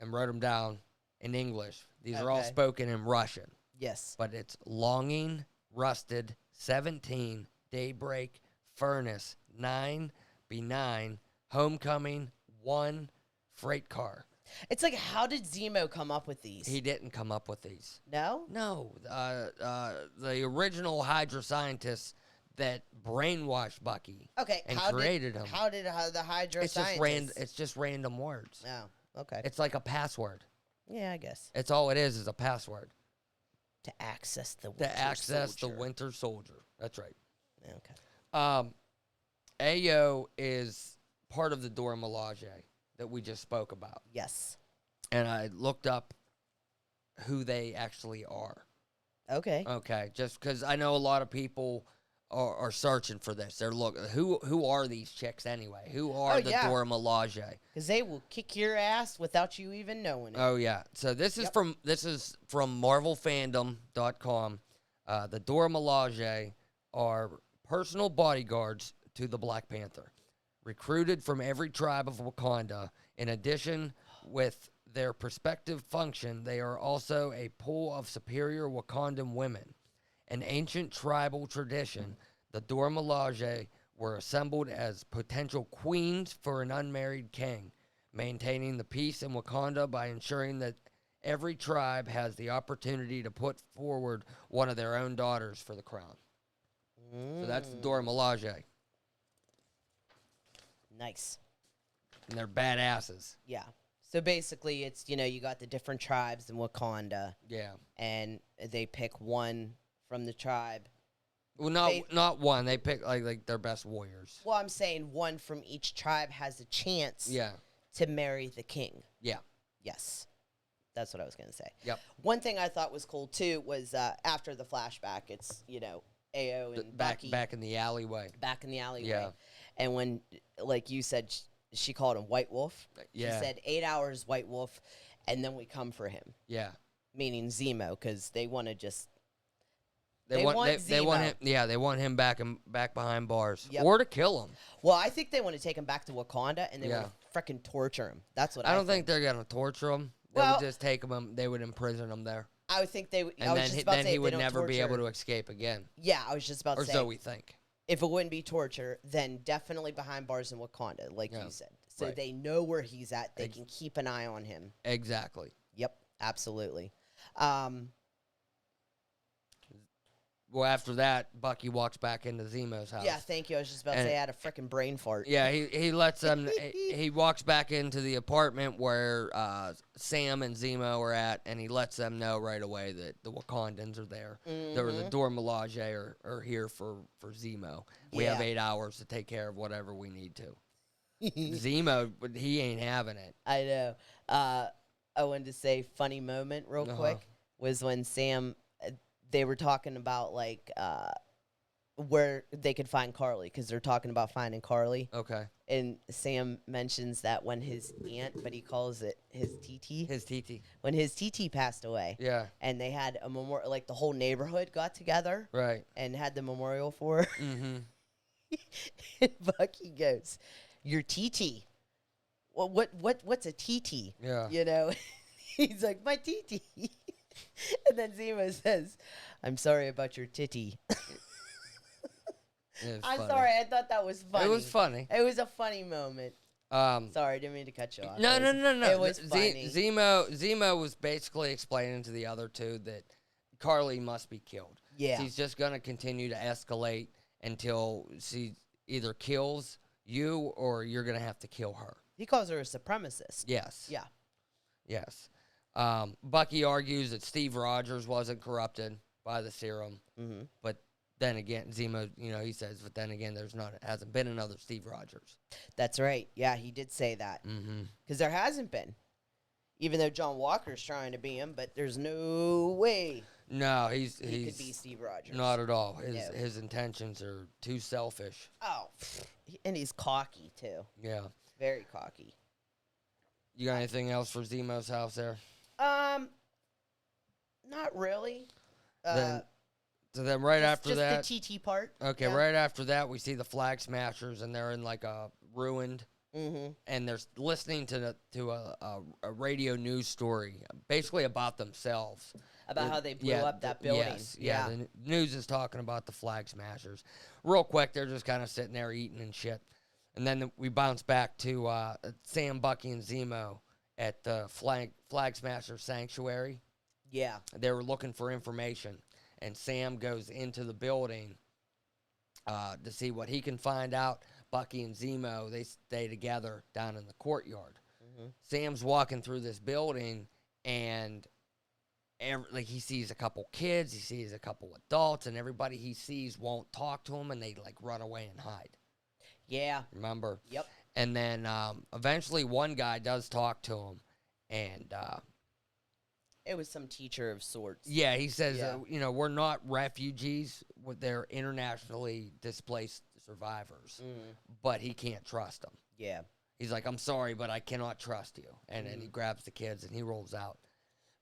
and wrote them down in English. These are all spoken in Russian. Yes. But it's longing, rusted, 17, daybreak, furnace, 9, benign, homecoming, 1, freight car. It's like, how did Zemo come up with these? He didn't come up with these. No? No. The original Hydra scientists that brainwashed Bucky and created him. How did the Hydra scientists? It's just random words. Oh, okay. It's like a password. Yeah, I guess. It's all it is a password. To access the Winter Soldier. That's right. Okay. Ayo is part of the Dora Milaje that we just spoke about. Yes. And I looked up who they actually are. Okay. Okay, just because I know a lot of people are searching for this. They're looking, who are these chicks anyway? Who are the Dora Milaje? Because they will kick your ass without you even knowing it. Oh yeah. So this is from MarvelFandom.com. The Dora Milaje are personal bodyguards to the Black Panther, recruited from every tribe of Wakanda. In addition, with their prospective function, they are also a pool of superior Wakandan women. An ancient tribal tradition, the Dora Milaje were assembled as potential queens for an unmarried king, maintaining the peace in Wakanda by ensuring that Every tribe has the opportunity to put forward one of their own daughters for the crown. So that's the Dora Milaje. Nice. And they're badasses. Yeah. So basically, it's, you got the different tribes in Wakanda. Yeah. And they pick one from the tribe. Well, not one. They pick like their best warriors. Well, I'm saying one from each tribe has a chance to marry the king. Yeah. Yes. That's what I was going to say. Yep. One thing I thought was cool, too, was after the flashback, it's, Ao and Bucky. Back in the alleyway. Back in the alleyway. Yeah. And when, like you said, she called him White Wolf. Yeah. She said 8 hours, White Wolf, and then we come for him. Yeah. Meaning Zemo, because they want to just... They want him. Yeah, they want him back behind bars, or to kill him. Well, I think they want to take him back to Wakanda, and they want to freaking torture him. That's what I don't think they're gonna torture him. They would just take him. They would imprison him there. I would think they would. And then he would never be able to escape again. Yeah, I was just about to say. Or so we think. If it wouldn't be torture, then definitely behind bars in Wakanda, like you said. So they know where he's at. They can keep an eye on him. Exactly. Yep, absolutely. Well, after that, Bucky walks back into Zemo's house. Yeah, thank you. I was just about to say I had a freaking brain fart. Yeah, he lets them. He walks back into the apartment where Sam and Zemo are at, and he lets them know right away that the Wakandans are there. The Dora Milaje are here for Zemo. We have 8 hours to take care of whatever we need to. Zemo, he ain't having it. I know. I wanted to say funny moment real quick was when Sam... They were talking about, like, where they could find Karli, because they're talking about finding Karli. Okay. And Sam mentions that when his aunt, but he calls it his TT. His TT. When his TT passed away. Yeah. And they had a memorial, like, the whole neighborhood got together. Right. And had the memorial for her. Mm-hmm. And Bucky goes, your TT. Well, what's a TT? Yeah. He's like, my TT. And then Zemo says, I'm sorry about your titty. I'm sorry. I thought that was funny. It was funny. It was a funny moment. Sorry, I didn't mean to cut you off. No. It was funny. Zemo was basically explaining to the other two that Karli must be killed. Yeah. She's just going to continue to escalate until she either kills you or you're going to have to kill her. He calls her a supremacist. Yes. Yeah. Yes. Bucky argues that Steve Rogers wasn't corrupted by the serum, but then again, Zemo, he says, but then again, hasn't been another Steve Rogers. That's right. Yeah, he did say that. Because there hasn't been, even though John Walker's trying to be him, but there's no way. No, he could be Steve Rogers. Not at all. His intentions are too selfish. Oh, and he's cocky too. Yeah, very cocky. You got anything else for Zemo's house there? Not really. So then right after that... Just the TT part. Okay, right after that, we see the Flag Smashers, and they're in like a ruined... And they're listening to a radio news story, basically about themselves. About how they blew up that building. Yes, yeah. The news is talking about the Flag Smashers. Real quick, they're just kind of sitting there eating and shit. And then we bounce back to Sam, Bucky, and Zemo at the Flag Smasher Sanctuary. Yeah. They were looking for information. And Sam goes into the building to see what he can find out. Bucky and Zemo, they stay together down in the courtyard. Sam's walking through this building, and he sees a couple kids, he sees a couple adults, and everybody he sees won't talk to him, and they run away and hide. Yeah. Remember? Yep. And then eventually one guy does talk to him, and it was some teacher of sorts. Yeah, he says, we're not refugees. They're internationally displaced survivors, but he can't trust them. Yeah. He's like, I'm sorry, but I cannot trust you. And then he grabs the kids and he rolls out.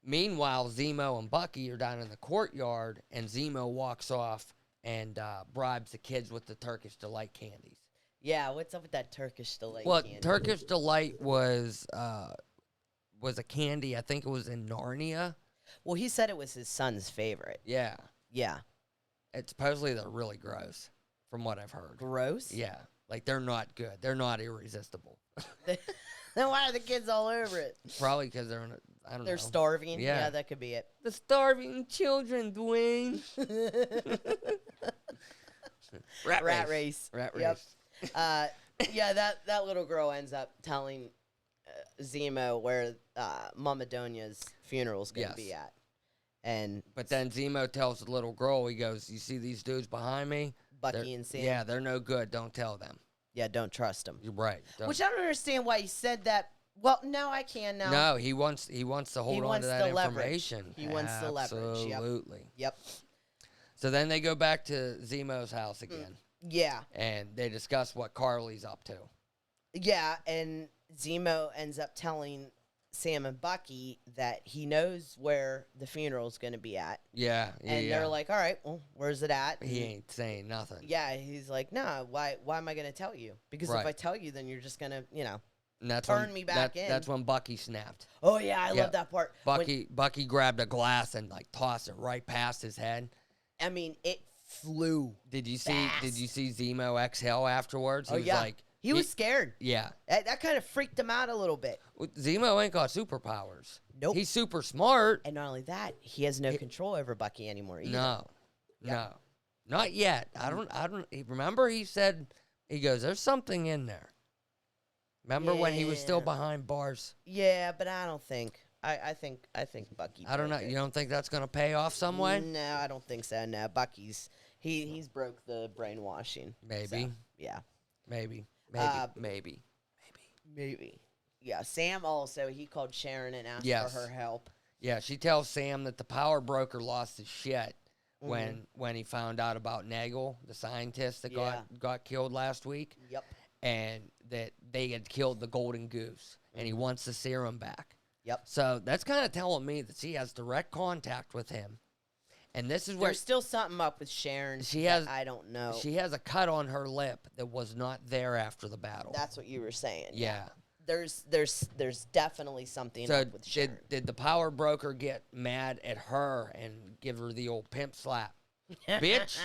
Meanwhile, Zemo and Bucky are down in the courtyard, and Zemo walks off and bribes the kids with the Turkish Delight candies. Yeah, what's up with that Turkish Delight candy? Well, Turkish Delight was a candy, I think it was in Narnia. Well, he said it was his son's favorite. Yeah. Yeah. Supposedly they're really gross, from what I've heard. Gross? Yeah. They're not good. They're not irresistible. Then why are the kids all over it? Probably because they're in a, I don't know. They're starving. Yeah. Yeah, that could be it. The starving children, Dwayne. Rat race. Rat Yep. race. Yeah, that little girl ends up telling Zemo where Mama Donya's funeral's going to be at. But then Zemo tells the little girl, he goes, you see these dudes behind me? Bucky and Sam. Yeah, they're no good. Don't tell them. Yeah, don't trust them. You're right. Which I don't understand why he said that. Well, no, I can now. No, he wants to hold on to that information. He wants the leverage. Absolutely. Yep. So then they go back to Zemo's house again. Yeah. And they discuss what Karli's up to. Yeah, and Zemo ends up telling Sam and Bucky that he knows where the funeral's going to be at. Yeah. And they're like, all right, well, where's it at? He ain't saying nothing. Yeah, he's like, no, why am I going to tell you? Because if I tell you, then you're just going to, And that's turn me back in. That's when Bucky snapped. Oh, yeah, I love that part. Bucky grabbed a glass and, tossed it right past his head. I mean, it flew. Did you see Zemo exhale afterwards? He was like... He was scared. Yeah. That kind of freaked him out a little bit. Zemo ain't got superpowers. Nope. He's super smart. And not only that, he has no control over Bucky anymore either. No. Not yet. Remember he said, he goes, there's something in there. Remember when he was still behind bars? Yeah, but I don't think. I think Bucky. I don't know. You don't think that's going to pay off some way? No, I don't think so. No, Bucky's he's broke the brainwashing. Maybe. So, yeah. Maybe. Yeah, Sam also, he called Sharon and asked for her help. Yeah, she tells Sam that the power broker lost his shit when he found out about Nagel, the scientist that got killed last week. Yep. And that they had killed the golden goose, and he wants the serum back. Yep. So that's kind of telling me that she has direct contact with him. And this is where there's still something up with Sharon. I don't know. She has a cut on her lip that was not there after the battle. That's what you were saying. Yeah. There's definitely something up with Sharon. Did the power broker get mad at her and give her the old pimp slap? Bitch.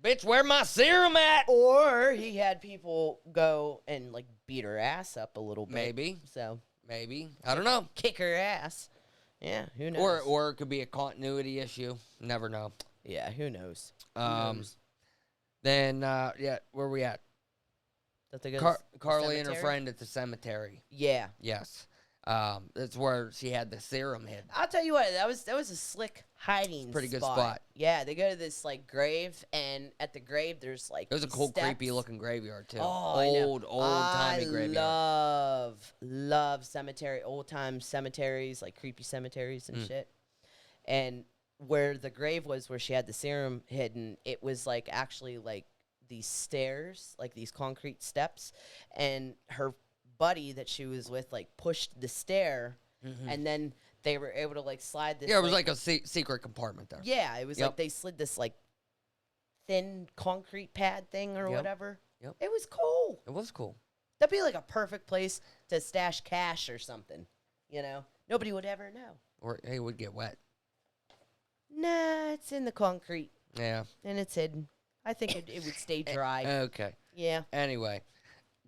Bitch, where my serum at? Or he had people go and beat her ass up a little bit. Maybe. So maybe. I don't know. Kick her ass. Yeah, who knows? Or it could be a continuity issue. Never know. Yeah, who knows? Then, where we at? Karli and her friend at the cemetery. Yeah. Yes. That's where she had the serum hidden. I'll tell you what, that was a slick hiding Pretty good spot. Yeah, they go to this grave, and at the grave there's it was a cool, creepy looking graveyard too. Oh, old timey graveyard. Love old time cemeteries, creepy cemeteries and shit. And where the grave was, where she had the serum hidden, it was actually these stairs, these concrete steps, and her buddy that she was with pushed the stair, and then they were able to slide this. Yeah, it was a secret compartment there. Yeah, it was they slid this thin concrete pad thing or whatever. Yep. It was cool. It was cool. That'd be a perfect place to stash cash or something. Nobody would ever know. Or it would get wet. Nah, it's in the concrete. Yeah. And it's hidden. I think it would stay dry. Okay. Yeah. Anyway,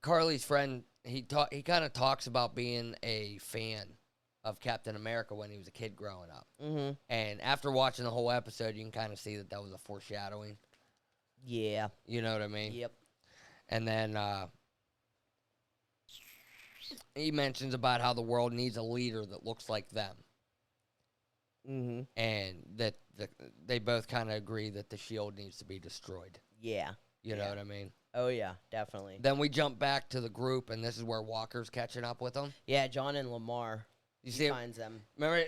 Karli's friend, he kind of talks about being a fan of Captain America when he was a kid growing up. Mm-hmm. And after watching the whole episode, you can kind of see that was a foreshadowing. Yeah. You know what I mean? Yep. And then he mentions about how the world needs a leader that looks like them. Mm-hmm. And that they both kind of agree that the shield needs to be destroyed. Yeah. You know what I mean? Oh, yeah, definitely. Then we jump back to the group, and this is where Walker's catching up with them. Yeah, John and Lamar. He finds them. Remember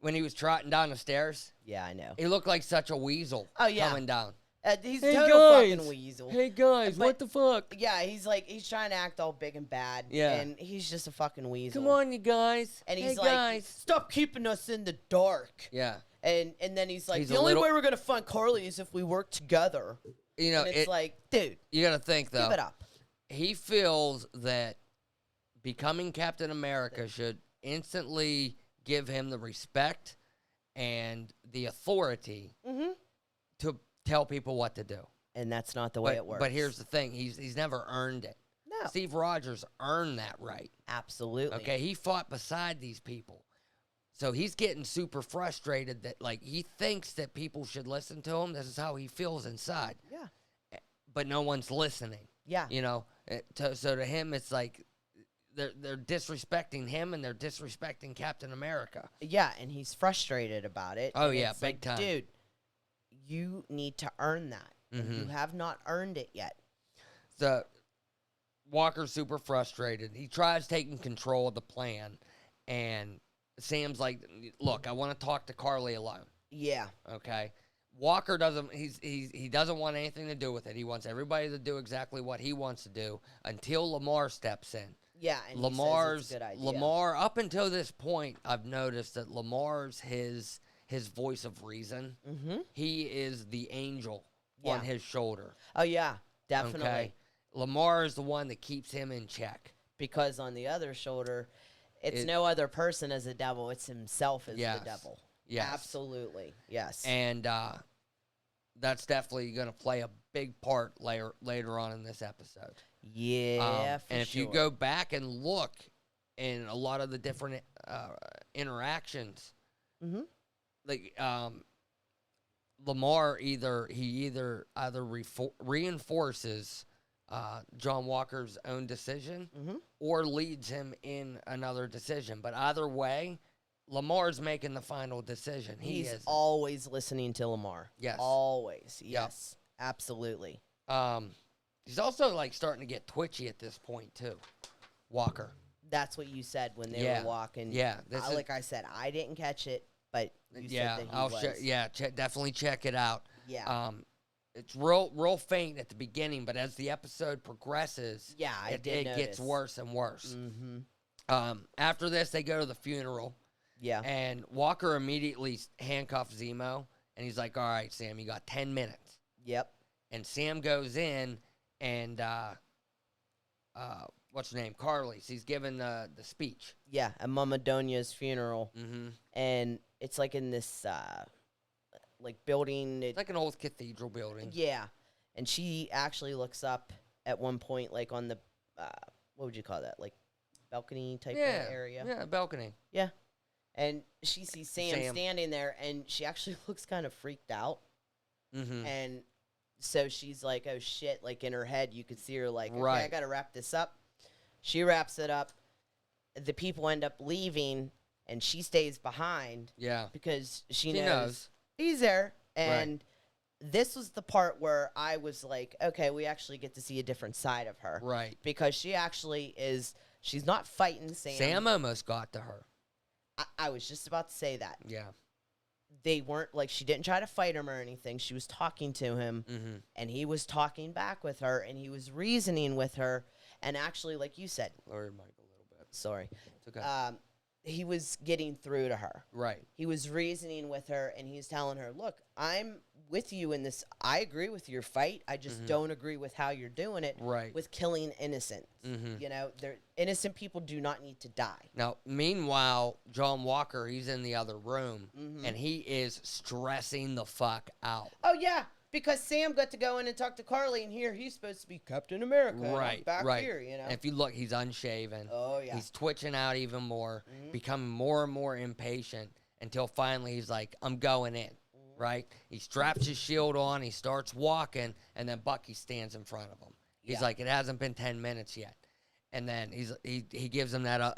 when he was trotting down the stairs? Yeah, I know. He looked like such a weasel coming down. He's total fucking weasel. Hey, guys, what the fuck? Yeah, he's trying to act all big and bad. Yeah. And he's just a fucking weasel. Come on, you guys. And he's guys. stop keeping us in the dark. Yeah. And then he's the only way we're going to find Karli is if we work together. You know, and it's dude. You got to think, though. Give it up. He feels that becoming Captain America should instantly give him the respect and the authority to tell people what to do. And that's not the way it works. But here's the thing. He's never earned it. No. Steve Rogers earned that right. Absolutely. Okay, he fought beside these people. So he's getting super frustrated that, like, he thinks that people should listen to him. This is how he feels inside. Yeah. But no one's listening. Yeah. You know? So to him, it's like they're disrespecting him and they're disrespecting Captain America. Yeah, and he's frustrated about it. Oh, and yeah, it's big like, time. Dude, you need to earn that. And you have not earned it yet. The Walker's super frustrated. He tries taking control of the plan, and Sam's like, "Look, I want to talk to Karli alone." Yeah. Okay. Walker doesn't. He doesn't want anything to do with it. He wants everybody to do exactly what he wants to do until Lamar steps in. Yeah, and Lamar's he says it's a good idea. Lamar. Up until this point, I've noticed that Lamar's his voice of reason. Mm-hmm. He is the angel Yeah. on his shoulder. Oh, yeah, definitely. Okay. Lamar is the one that keeps him in check. Because on the other shoulder, it's It- no other person as a devil. It's himself as Yes. the devil. Yes. Absolutely. Yes. And that's definitely going to play a big part later on in this episode. Yeah, for and if you sure. go back and look in a lot of the different interactions, Mm-hmm. like Lamar either reinforces John Walker's own decision Mm-hmm. or leads him in another decision. But either way, Lamar's making the final decision. He's is. always listening to Lamar. Yes. Always. Yes. Absolutely. He's also like starting to get twitchy at this point too. Walker. That's what you said when they Yeah. were walking. Yeah, this is- Like I said, I didn't catch it, but you Yeah, said that he I'll was. definitely check it out. Yeah. It's real faint at the beginning, but as the episode progresses, Yeah, I it did gets notice. worse and worse. Mm-hmm. After this, they go to the funeral, Yeah. and Walker immediately handcuffs Zemo, and he's like, "All right, Sam, you got 10 minutes." Yep. And Sam goes in, and what's her name? Karli. She's giving the speech. Yeah. At Mama Donya's funeral. Mm-hmm. And it's like in this like building. It's like an old cathedral building. Yeah. And she actually looks up at one point, like on the, what would you call that? Like balcony type of area. Yeah, balcony. Yeah. And she sees Sam Sam. standing there, and she actually looks kind of freaked out. Mm-hmm. And so she's like, oh, shit. Like in her head, you could see her like, okay, I Right. got to wrap this up. She wraps it up. The people end up leaving, and she stays behind Yeah. because she She knows knows. he's there. And this was the part where I was like, okay, we actually get to see a different side of her. Right. Because she actually is, she's not fighting Sam. Sam almost got to her. I was just about to say that. Yeah. They weren't, like, she didn't try to fight him or anything. She was talking to him, Mm-hmm. and he was talking back with her, and he was reasoning with her. And actually, like you said, Lower your mic a little bit. sorry, It's okay. he was getting through to her. Right. He was reasoning with her, and he's telling her, look, I'm with you in this. I agree with your fight. I just don't agree with how you're doing it Right. with killing innocent. Mm-hmm. You know, innocent people do not need to die. Now, meanwhile, John Walker, he's in the other room, Mm-hmm. and he is stressing the fuck out. Oh, yeah, because Sam got to go in and talk to Karli, and here he's supposed to be Captain America. and I'm Right, back right. here, you know. And if you look, he's unshaven. Oh, yeah. He's twitching out even more, becoming more and more impatient until finally he's like, I'm going in, right? He straps his shield on, he starts walking, and then Bucky stands in front of him. He's Yeah. like, it hasn't been 10 minutes yet. And then he gives him that,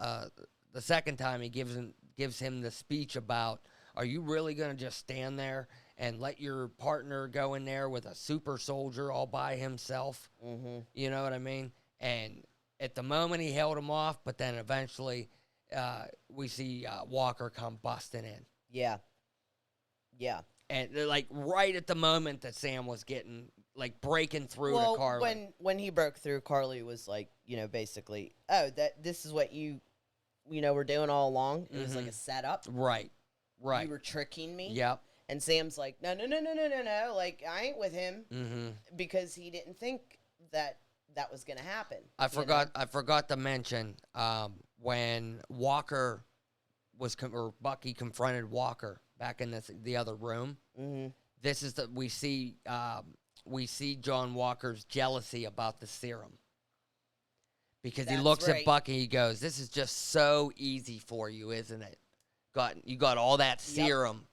the second time he gives him the speech about, are you really going to just stand there and let your partner go in there with a super soldier all by himself? Mm-hmm. You know what I mean? And at the moment, he held him off, but then eventually we see Walker come busting in. Yeah. Yeah. And they're like right at the moment that Sam was getting, like, breaking through to Well, Karli. when he broke through, Karli was like, you know, basically, oh, this is what you were doing all along. It was like a setup. Right. You were tricking me. Yep. And Sam's like, no. Like, I ain't with him Mm-hmm. because he didn't think that was going to happen. I forgot to mention when Walker or Bucky confronted Walker back in the other room. Mm-hmm. This is we see John Walker's jealousy about the serum. Because he That's looks right. at Bucky, he goes, "This is just so easy for you, isn't it? You got all that serum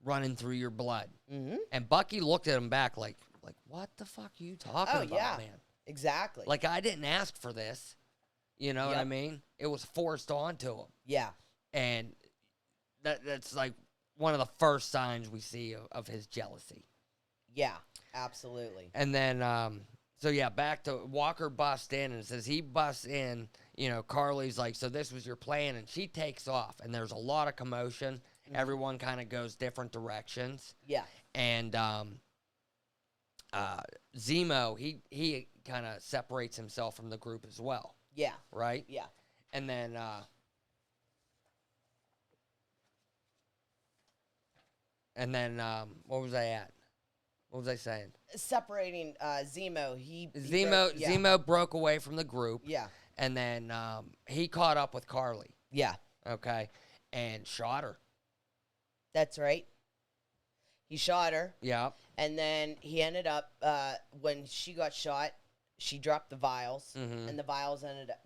running through your blood." Mm-hmm. And Bucky looked at him back like, what the fuck are you talking about, man? Exactly. Like, I didn't ask for this. You know what I mean? It was forced onto him. Yeah. And that's like one of the first signs we see of his jealousy. Yeah, absolutely. And then, so yeah, back to Walker busts in and says he busts in, Karli's like, "So this was your plan," and she takes off, and there's a lot of commotion. Everyone kind of goes different directions. Yeah. And Zemo, he kind of separates himself from the group as well. Yeah. Right? Yeah. And then what was I at? What was I saying? Separating Zemo, Zemo broke away from the group. Yeah. And then he caught up with Karli. Yeah. Okay. And shot her. That's right. He shot her. Yeah. And then he ended up, when she got shot, she dropped the vials. Mm-hmm. And the vials ended up,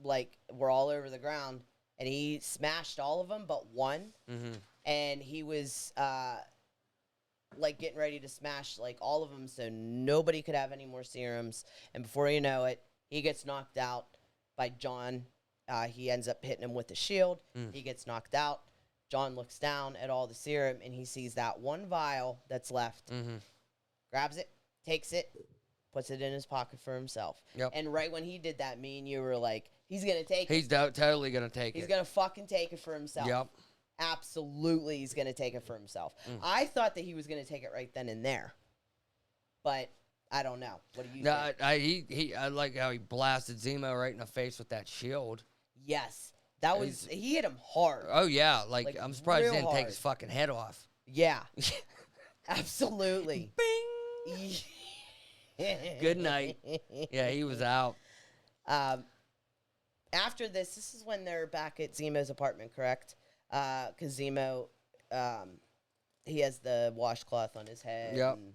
were all over the ground. And he smashed all of them but one. Mm-hmm. And he was, getting ready to smash, all of them so nobody could have any more serums. And before you know it, he gets knocked out by John. He ends up hitting him with the shield. He gets knocked out. John looks down at all the serum, and he sees that one vial that's left. Mm-hmm. Grabs it, takes it, puts it in his pocket for himself. Yep. And right when he did that, me and you were like, he's going to take it. He's totally going to take it. He's going to fucking take it for himself. Yep. Absolutely, he's going to take it for himself. I thought that he was going to take it right then and there. But I don't know. What do you think? I like how he blasted Zemo right in the face with that shield. Yes. That was, he hit him hard. Oh, yeah. I'm surprised he real didn't take hard. his fucking head off. Yeah. Absolutely. Bing! Good night. Yeah, he was out. After this is when they're back at Zemo's apartment, correct? Because Zemo, he has the washcloth on his head. Yep. And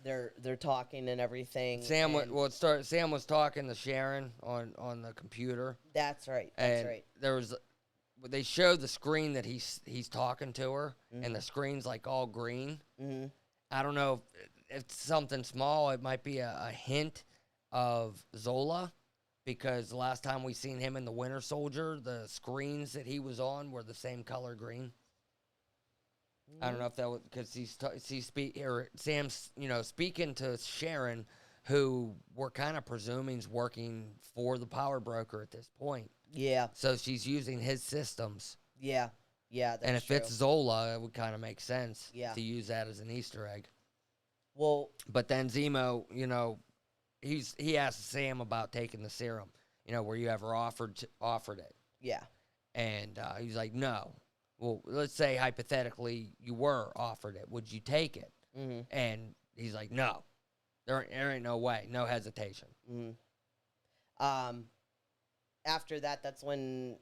they're talking and everything. Sam was talking to Sharon on the computer. That's right. They showed the screen that he's talking to her, and the screen's all green. Mm-hmm. I don't know if it's something small. It might be a hint of Zola, because the last time we seen him in the Winter Soldier, the screens that he was on were the same color green. I don't know if that was because Sam's speaking to Sharon, who we're kind of presuming is working for the power broker at this point. Yeah. So she's using his systems. Yeah. Yeah. That's and if true. it's Zola, it would kind of make sense Yeah. to use that as an Easter egg. Well, but then Zemo, he asked Sam about taking the serum. Were you ever offered it? Yeah. And he's like, no. Well, let's say hypothetically you were offered it. Would you take it? Mm-hmm. And he's like, no. There ain't no way. No hesitation. Mm-hmm. After that, that's when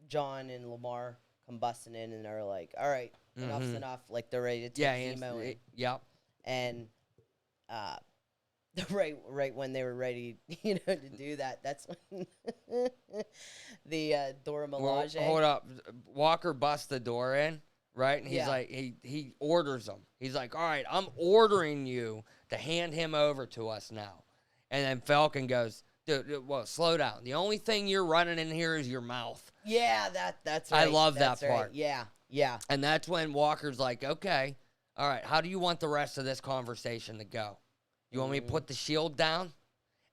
John and Lamar come busting in, and they're like, all right, enough's enough. They're ready to take Zemo. Yep. And right when they were ready, to do that, that's when the Dora Milaje. Well, hold up. Walker busts the door in, right? And he's like, he orders them. He's like, all right, I'm ordering you to hand him over to us now. And then Falcon goes, dude, well, slow down. The only thing you're running in here is your mouth. Yeah, that's right. I love that's that right. part. Yeah. And that's when Walker's like, okay, all right, how do you want the rest of this conversation to go? You want me to put the shield down?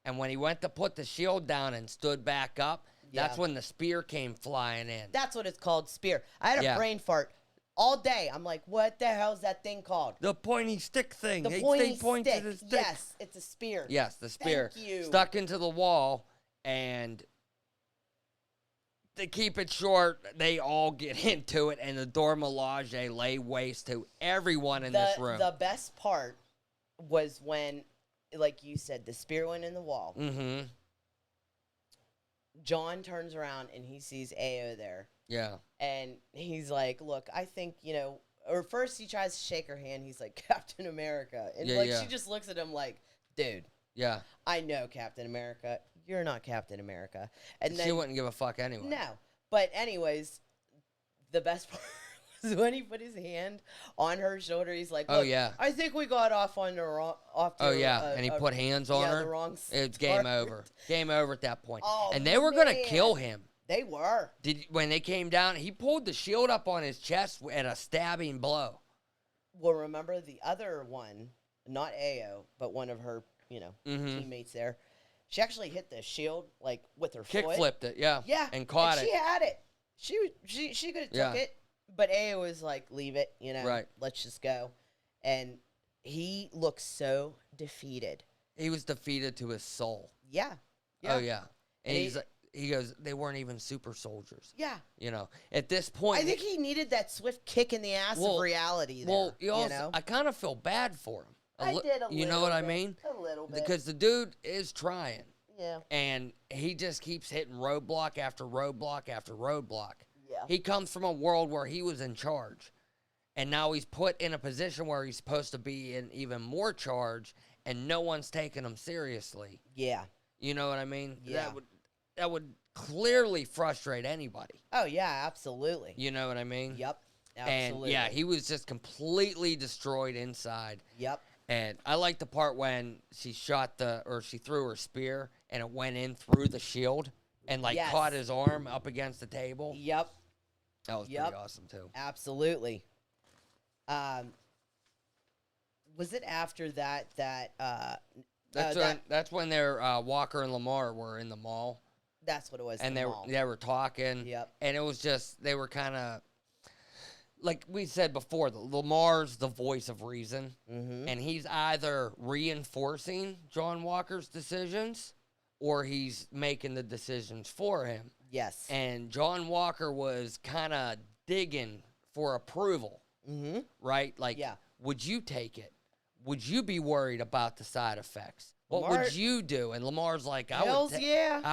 And when he went to put the shield down and stood back up, that's when the spear came flying in. That's what it's called, spear. I had a brain fart all day. I'm like, what the hell's that thing called? The pointy stick thing. The pointy stick. Yes, it's a spear. Yes, the spear. Thank you. Stuck into the wall, and to keep it short, they all get into it, and the Dora Milaje lay waste to everyone in this room. The best part was when, like you said, the spear went in the wall. Mm-hmm. John turns around and he sees Ao there. Yeah. And he's like, look, I think, or first he tries to shake her hand. He's like, Captain America. And she just looks at him like, dude. Yeah. I know, Captain America. you're not Captain America. And She then wouldn't give a fuck anyway. no, but anyways, the best part was when he put his hand on her shoulder. He's like, Oh, "Look, yeah. I think we got off on the wrong." Off to Oh, yeah. And he put hands on her. The wrong It's game start. over. Game over at that point. Oh, And they were going to man. kill him. They were. When they came down, he pulled the shield up on his chest at a stabbing blow. Well, remember the other one, not Ao, but one of her, teammates there. She actually hit the shield like with her Kick foot. flipped it, yeah. Yeah, And caught She had it. She could have took it, but Ao was like, leave it. Right. Let's just go. And he looks so defeated. He was defeated to his soul. Yeah. Oh, yeah. And And he goes, they weren't even super soldiers. Yeah. At this point. I think he needed that swift kick in the ass of reality there. Well, I kind of feel bad for him. I did a little bit. You know what I mean? A little bit. Because the dude is trying. Yeah. And he just keeps hitting roadblock after roadblock after roadblock. Yeah. He comes from a world where he was in charge. And now he's put in a position where he's supposed to be in even more charge, and no one's taking him seriously. Yeah. You know what I mean? Yeah. That would clearly frustrate anybody. Oh, yeah, absolutely. You know what I mean? Yep. Absolutely. And, yeah, he was just completely destroyed inside. Yep. And I like the part when she she threw her spear, and it went in through the shield and, caught his arm up against the table. Yep. That was pretty awesome, too. Absolutely. Was it after that That's when their Walker and Lamar were in the mall. That's what it was. And they were talking. Yep. And it was just, they were kind of, like we said before, Lamar's the voice of reason. Mm-hmm. And he's either reinforcing John Walker's decisions or he's making the decisions for him. Yes. And John Walker was kind of digging for approval. Mm-hmm. Right? Like, would you take it? Would you be worried about the side effects? What would you do? And Lamar's like, I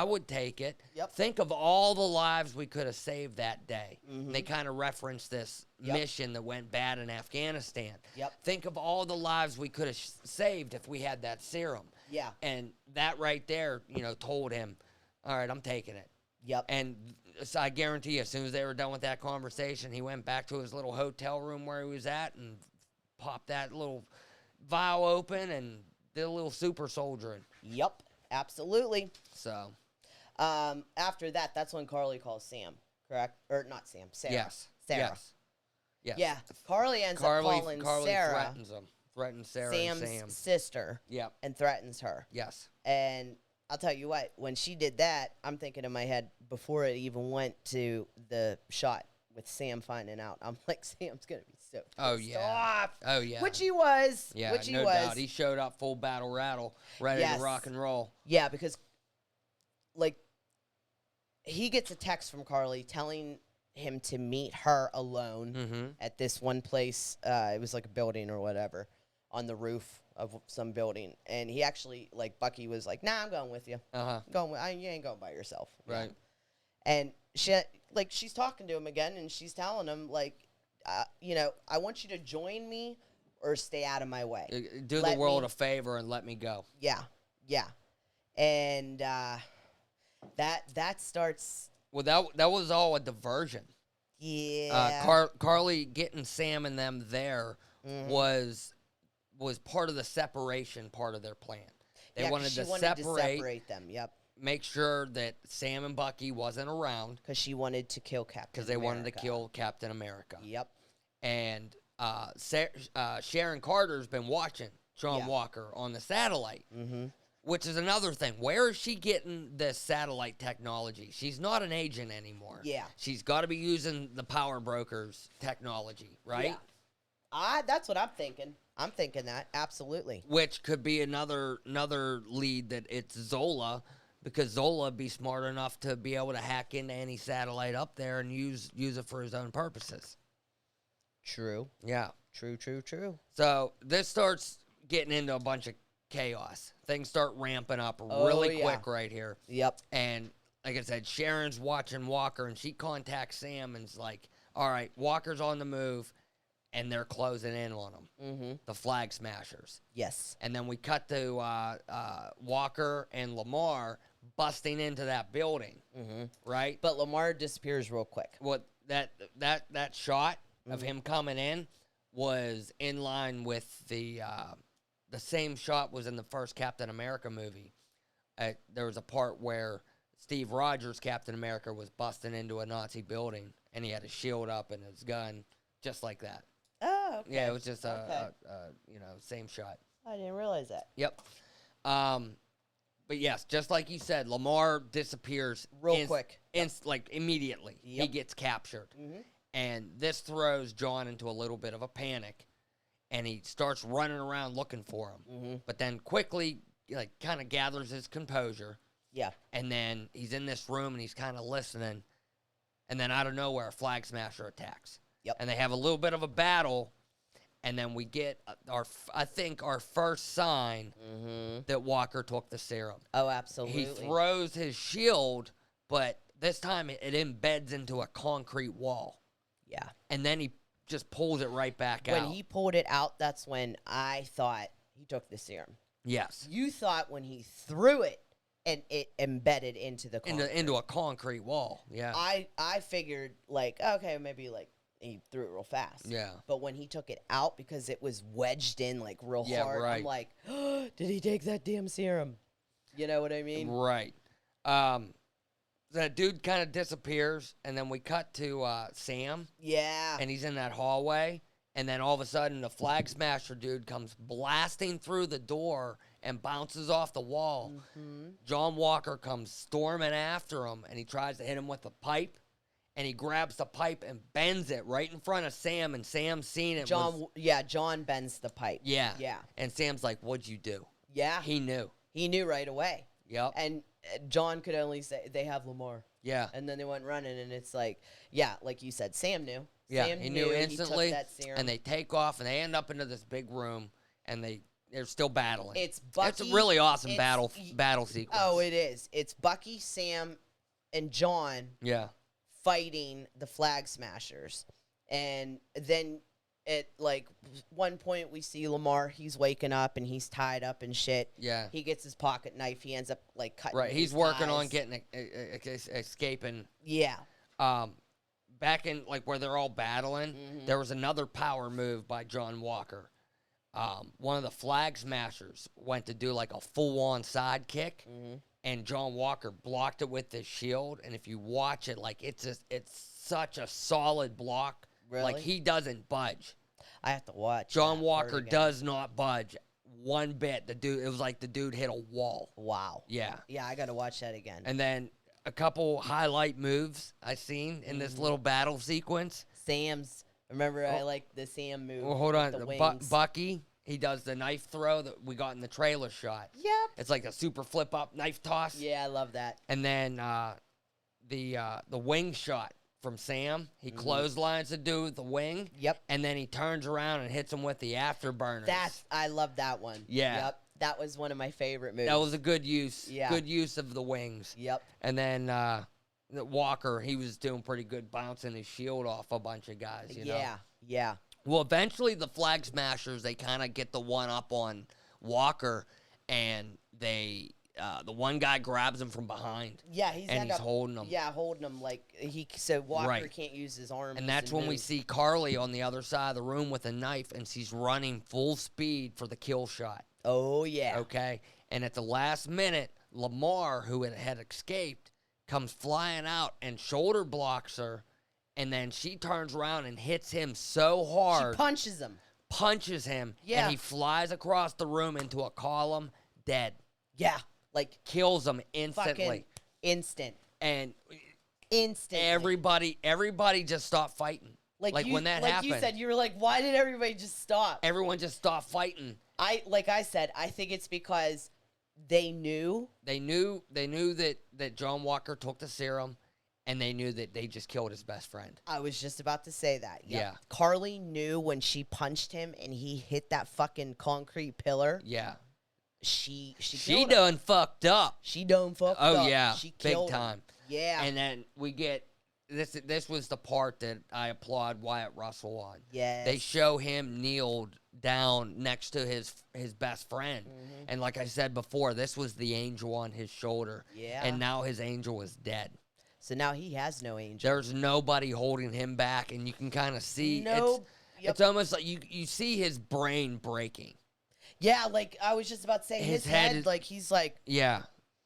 would take it. Yep. Think of all the lives we could have saved that day. Mm-hmm. And they kind of reference this mission that went bad in Afghanistan. Yep. Think of all the lives we could have saved if we had that serum. Yeah. And that right there, told him, all right, I'm taking it. Yep. And so I guarantee you, as soon as they were done with that conversation, he went back to his little hotel room where he was at and popped that little vial open and did a little super soldiering. Yep, absolutely. So, after that, that's when Karli calls Sam, correct? Or not Sam, Sarah. Yes. Sarah. Yes. Yeah, Karli ends up calling Sarah. Threatens Sarah Sam's and Sam. sister. Yep. And threatens her. Yes. And I'll tell you what, when she did that, I'm thinking in my head, before it even went to the shot with Sam finding out, I'm like, Sam's going to be so pissed off. Oh, yeah. Which he was. Yeah, which he no was. doubt. He showed up full battle rattle, ready to rock and roll. Yeah, because, he gets a text from Karli telling him to meet her alone at this one place. It was like a building or whatever, on the roof of some building. And he actually, Bucky was like, nah, I'm going with you. Uh-huh. You ain't going by yourself. Right. And she's talking to him again, and she's telling him, I want you to join me or stay out of my way. Do the world a favor and let me go. Yeah. Yeah. And that starts. Well, that was all a diversion. Yeah. Karli getting Sam and them there was part of the separation part of their plan. They wanted to separate them. Yep. Make sure that Sam and Bucky wasn't around because she wanted to kill Captain. Because they wanted to kill Captain America. Yep. And Sharon Carter's been watching John Walker on the satellite. Mm-hmm. Which is another thing. Where is she getting this satellite technology? She's not an agent anymore. Yeah. She's got to be using the power brokers technology, right? Yeah. That's what I'm thinking. I'm thinking that. Absolutely. Which could be another lead that it's Zola, because Zola would be smart enough to be able to hack into any satellite up there and use it for his own purposes. True. Yeah. True. So this starts getting into a bunch of chaos. Things start ramping up really quick right here. Yep. And like I said, Sharon's watching Walker, and she contacts Sam and's like, all right, Walker's on the move. and they're closing in on them. Mm-hmm. The Flag Smashers. Yes. And then we cut to Walker and Lamar busting into that building, right? But Lamar disappears real quick. What that shot of him coming in was in line with the same shot was in the first Captain America movie. There was a part where Steve Rogers, Captain America, was busting into a Nazi building, and he had his shield up and his gun, just like that. Oh, okay. Yeah, it was just same shot. I didn't realize that. Yep. But yes, just like you said, Lamar disappears Real quick. Like immediately. Yep. He gets captured. And this throws John into a little bit of a panic, and he starts running around looking for him. But then quickly, like, kind of gathers his composure. Yeah. And then he's in this room, and he's kind of listening. And then out of nowhere, a Flag Smasher attacks. Yep. And they have a little bit of a battle, and then we get our first sign that Walker took the serum. Oh, absolutely. He throws his shield, but this time it embeds into a concrete wall. Yeah. And then he just pulls it right back out. When he pulled it out, that's when I thought he took the serum. Yes. You thought when he threw it and it embedded into the concrete. Into a concrete wall. Yeah. I figured, like, okay, maybe, like, he threw it real fast. Yeah. But when he took it out, because it was wedged in, like, real hard, right. I'm like, oh, did he take that damn serum? You know what I mean? Right. The dude kind of disappears, and then we cut to Sam. Yeah. And he's in that hallway, and then all of a sudden the Flag Smasher dude comes blasting through the door and bounces off the wall. John Walker comes storming after him, and he tries to hit him with a pipe, and he grabs the pipe and bends it right in front of Sam, and Sam's seen it. John bends the pipe. Yeah. Yeah. And Sam's like, what'd you do? Yeah. He knew. He knew right away. Yep. And John could only say, they have Lamar. Yeah. And then they went running, and it's like, yeah, like you said, Sam knew. Yeah, Sam he knew instantly, he took that serum. and they take off, and they end up into this big room, and they're still battling. It's Bucky. It's a really awesome battle sequence. Oh, it is. It's Bucky, Sam, and John Yeah. fighting the Flag Smashers. And then at, like, one point we see Lamar, he's waking up, and he's tied up and shit. Yeah. He gets his pocket knife. He ends up, like, cutting Right, he's his working ties. on getting escaping. Yeah. Back in, like, where they're all battling, there was another power move by John Walker. One of the Flag Smashers went to do, like, a full-on side kick, and John Walker blocked it with his shield, and if you watch it, like, it's such a solid block. Really? Like, he doesn't budge. I have to watch. John that Walker part again. does not budge one bit. It was like the dude hit a wall. Wow. Yeah. Yeah, I got to watch that again. And then a couple highlight moves I seen in this little battle sequence. Sam's. Remember, I like the Sam move. Well, hold with on. The wings. Bucky, he does the knife throw that we got in the trailer shot. Yep. It's like a super flip up knife toss. Yeah, I love that. And then the wing shot from Sam. He clotheslines the dude with the wing. Yep. And then he turns around and hits him with the afterburners. I love that one. Yeah. Yep. That was one of my favorite moves. That was a good use. Yeah. Good use of the wings. Yep. And then Walker, he was doing pretty good bouncing his shield off a bunch of guys, you know? Yeah. Yeah. Well, eventually the Flag Smashers, they kind of get the one up on Walker, and the one guy grabs him from behind. Yeah, he's holding him. Yeah, holding him like so Walker Right. can't use his arms. And that's when we see Karli on the other side of the room with a knife, and she's running full speed for the kill shot. Oh, yeah. Okay? And at the last minute, Lamar, who had escaped, comes flying out and shoulder blocks her, and then she turns around and hits him so hard. She punches him. Yeah. And he flies across the room into a column, dead. Yeah. Like, Kills him instantly. fucking instant. And Instantly. everybody just stopped fighting. Like when that happened. Like you said, you were like, why did everybody just stop? Everyone just stopped fighting. Like I said, I think it's because they knew. They knew that John Walker took the serum, and they knew that they just killed his best friend. I was just about to say that. Yep. Yeah. Karli knew when she punched him and he hit that fucking concrete pillar. Yeah. She done fucked up. She done fucked up. Oh, yeah. She Big killed him. time. Yeah. And then we get this was the part that I applaud Wyatt Russell on. Yes. They show him kneeled down next to his best friend. And like I said before, this was the angel on his shoulder. Yeah. And now his angel is dead. So now he has no angel. There's nobody holding him back, and you can kind of see it's almost like you see his brain breaking. Yeah, like I was just about to say, his head is, like he's like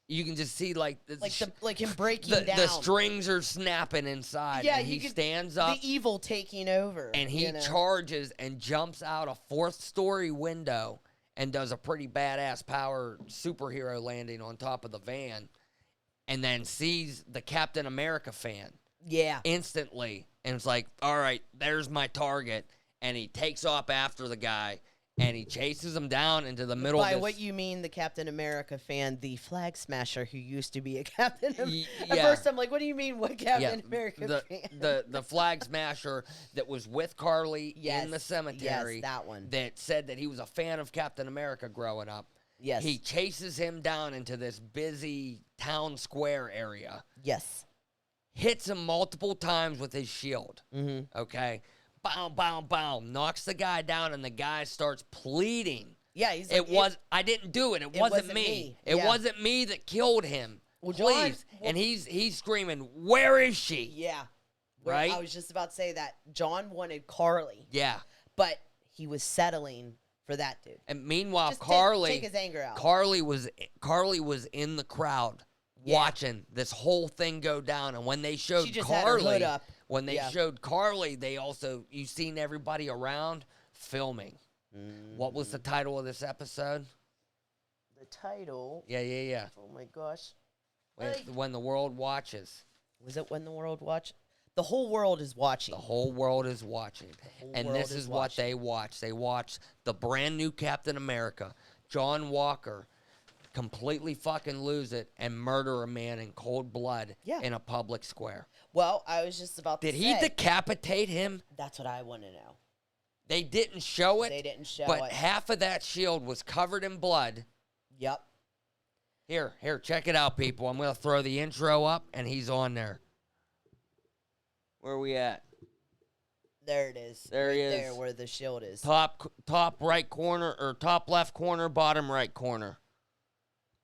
you can just see like him breaking down. The strings are snapping inside. Yeah, and he stands up. The evil taking over, and he charges and jumps out a 4th-story window and does a pretty badass power superhero landing on top of the van, and then sees the Captain America fan. Yeah, Instantly, and it's like, all right, there's my target, and he takes off after the guy. And he chases him down into the middle of this. By what you mean, the Captain America fan, the flag smasher who used to be a Captain America. Yeah. At first, I'm like, what do you mean, what Captain America fan? The flag smasher that was with Karli in the cemetery. Yes, that one. That said that he was a fan of Captain America growing up. Yes. He chases him down into this busy town square area. Yes. Hits him multiple times with his shield. Mm-hmm. Okay. Bow, bow, bow. Knocks the guy down, and the guy starts pleading. Yeah, he's like, I didn't do it. It wasn't me. It wasn't me that killed him. Well, Please. And he's screaming, where is she? Yeah. Right? I was just about to say that. John wanted Karli. Yeah. But he was settling for that dude. And meanwhile, just Karli... take his anger out. Karli was in the crowd watching this whole thing go down. And when they showed she just Karli... had her hood up. When they showed Karli, they also... You seen everybody around filming. What was the title of this episode? The title? Yeah. Oh, my gosh. When the world watches. Was it When the World Watch? The whole world is watching. The whole world is watching. And this is what they watch. They watch the brand new Captain America, John Walker, completely fucking lose it and murder a man in cold blood in a public square. Well, I was just about to say. Did he decapitate him? That's what I want to know. They didn't show it. They didn't show it. But half of that shield was covered in blood. Yep. Here, check it out, people. I'm going to throw the intro up, and he's on there. Where are we at? There it is. There he is. There where the shield is. Top right corner, or top left corner, bottom right corner.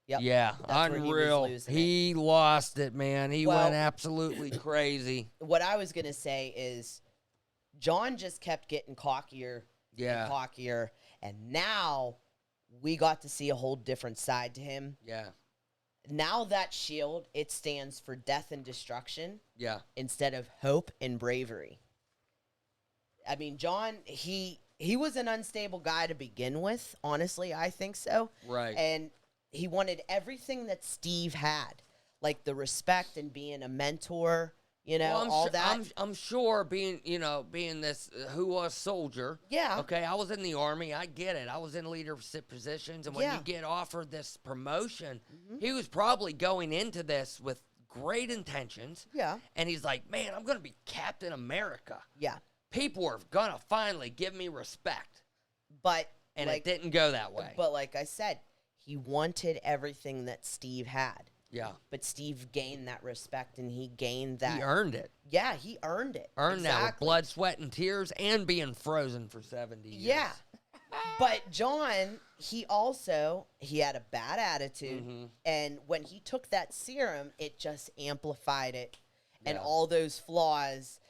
Yep. Yeah, That's unreal. He lost it, man. He went absolutely crazy. What I was going to say is John just kept getting cockier and cockier, and now we got to see a whole different side to him. Yeah. Now that shield, it stands for death and destruction. Yeah. Instead of hope and bravery. I mean, John, he was an unstable guy to begin with, honestly, I think so. Right. And he wanted everything that Steve had, like the respect and being a mentor, that. I'm sure being this who was soldier. Yeah. Okay, I was in the Army. I get it. I was in leadership positions. And when you get offered this promotion, he was probably going into this with great intentions. Yeah. And he's like, man, I'm going to be Captain America. Yeah. People are going to finally give me respect. And it didn't go that way. But like I said, he wanted everything that Steve had. Yeah. But Steve gained that respect, and he gained that. He earned it. Yeah, he earned it. Earned that with blood, sweat, and tears, and being frozen for 70 years. Yeah. But John, he had a bad attitude. And when he took that serum, it just amplified it. And all those flaws,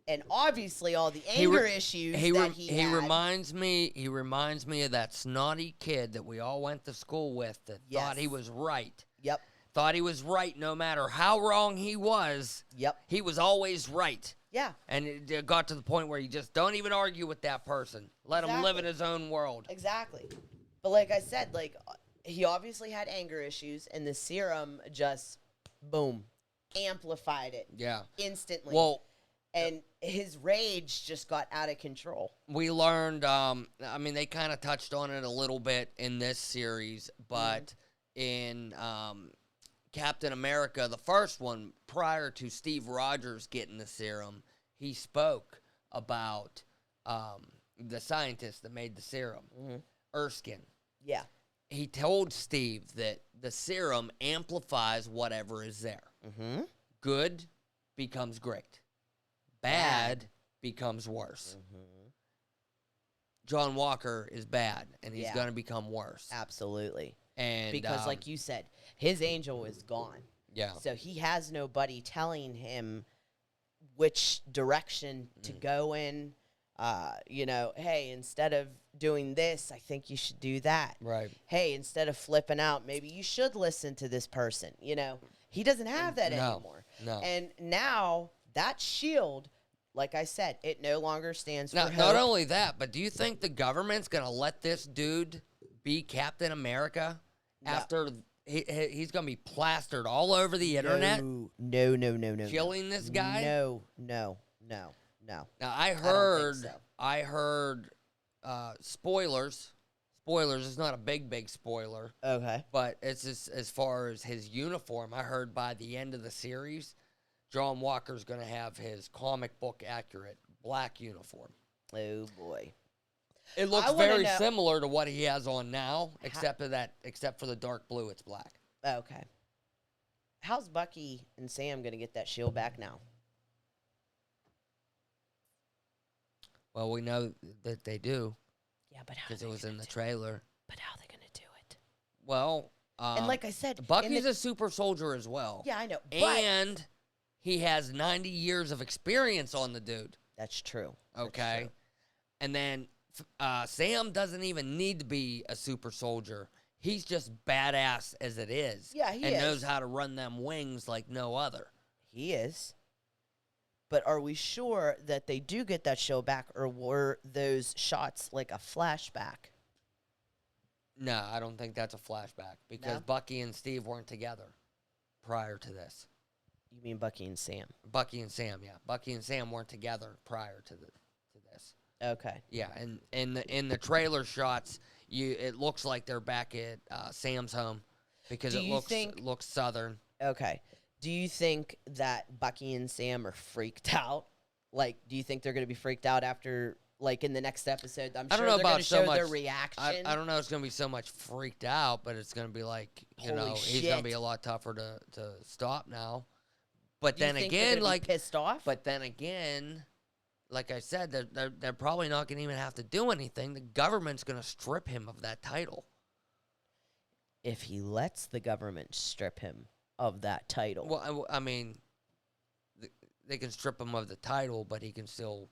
and obviously all the anger issues he had. He reminds me of that snotty kid that we all went to school with that thought he was right. Yep. Thought he was right no matter how wrong he was. Yep. He was always right. Yeah. And it got to the point where you just don't even argue with that person. Let him live in his own world. Exactly. But like I said, he obviously had anger issues, and the serum just, boom, amplified it. Yeah. Instantly. Well, and his rage just got out of control. We learned, they kind of touched on it a little bit in this series, but in Captain America, the first one, prior to Steve Rogers getting the serum, he spoke about the scientist that made the serum, Erskine. Yeah. He told Steve that the serum amplifies whatever is there. Good becomes great. Bad becomes worse. Mm-hmm. John Walker is bad, and he's Yeah. going to become worse. Absolutely. And Because, like you said, his angel is gone. yeah, So he has nobody telling him which direction to go in. Hey, instead of doing this, I think you should do that. right. Hey, instead of flipping out, maybe you should listen to this person. He doesn't have that anymore. No. And now that shield, like I said, it no longer stands for Now, hope. not only that, but do you think the government's going to let this dude be Captain America after he's going to be plastered all over the internet? No. Killing this guy? No. Now, I heard spoilers. Spoilers is not a big spoiler, Okay. but it's just as far as his uniform. I heard by the end of the series, John Walker's going to have his comic book accurate black uniform. Oh boy. It looks very similar to what he has on now, except for the dark blue, it's black. Okay. How's Bucky and Sam going to get that shield back now? Well, we know that they do. Yeah, but how? Because it was in the trailer. But how are they going to do it? Well, and like I said, Bucky's a super soldier as well. Yeah, I know. And he has 90 years of experience on the dude. That's true. Okay. That's true. And then Sam doesn't even need to be a super soldier. He's just badass as it is. Yeah, he and is. knows how to run them wings like no other. He is. But are we sure that they do get that show back, or were those shots like a flashback? No, I don't think that's a flashback because No? Bucky and Steve weren't together prior to this. You mean Bucky and Sam? Bucky and Sam, yeah. Bucky and Sam weren't together prior to this. Okay. Yeah, and in the trailer shots, it looks like they're back at Sam's home because it looks southern. Okay. Do you think that Bucky and Sam are freaked out? Like, do you think they're going to be freaked out after, like, in the next episode? I'm sure they're going to show their reaction. I don't know it's going to be so much freaked out, but it's going to be like, he's going to be a lot tougher to stop now. But then again, like, pissed off? But then again, like I said, they're probably not going to even have to do anything. The government's going to strip him of that title. If he lets the government strip him of that title. Well, I mean, they can strip him of the title, but he can still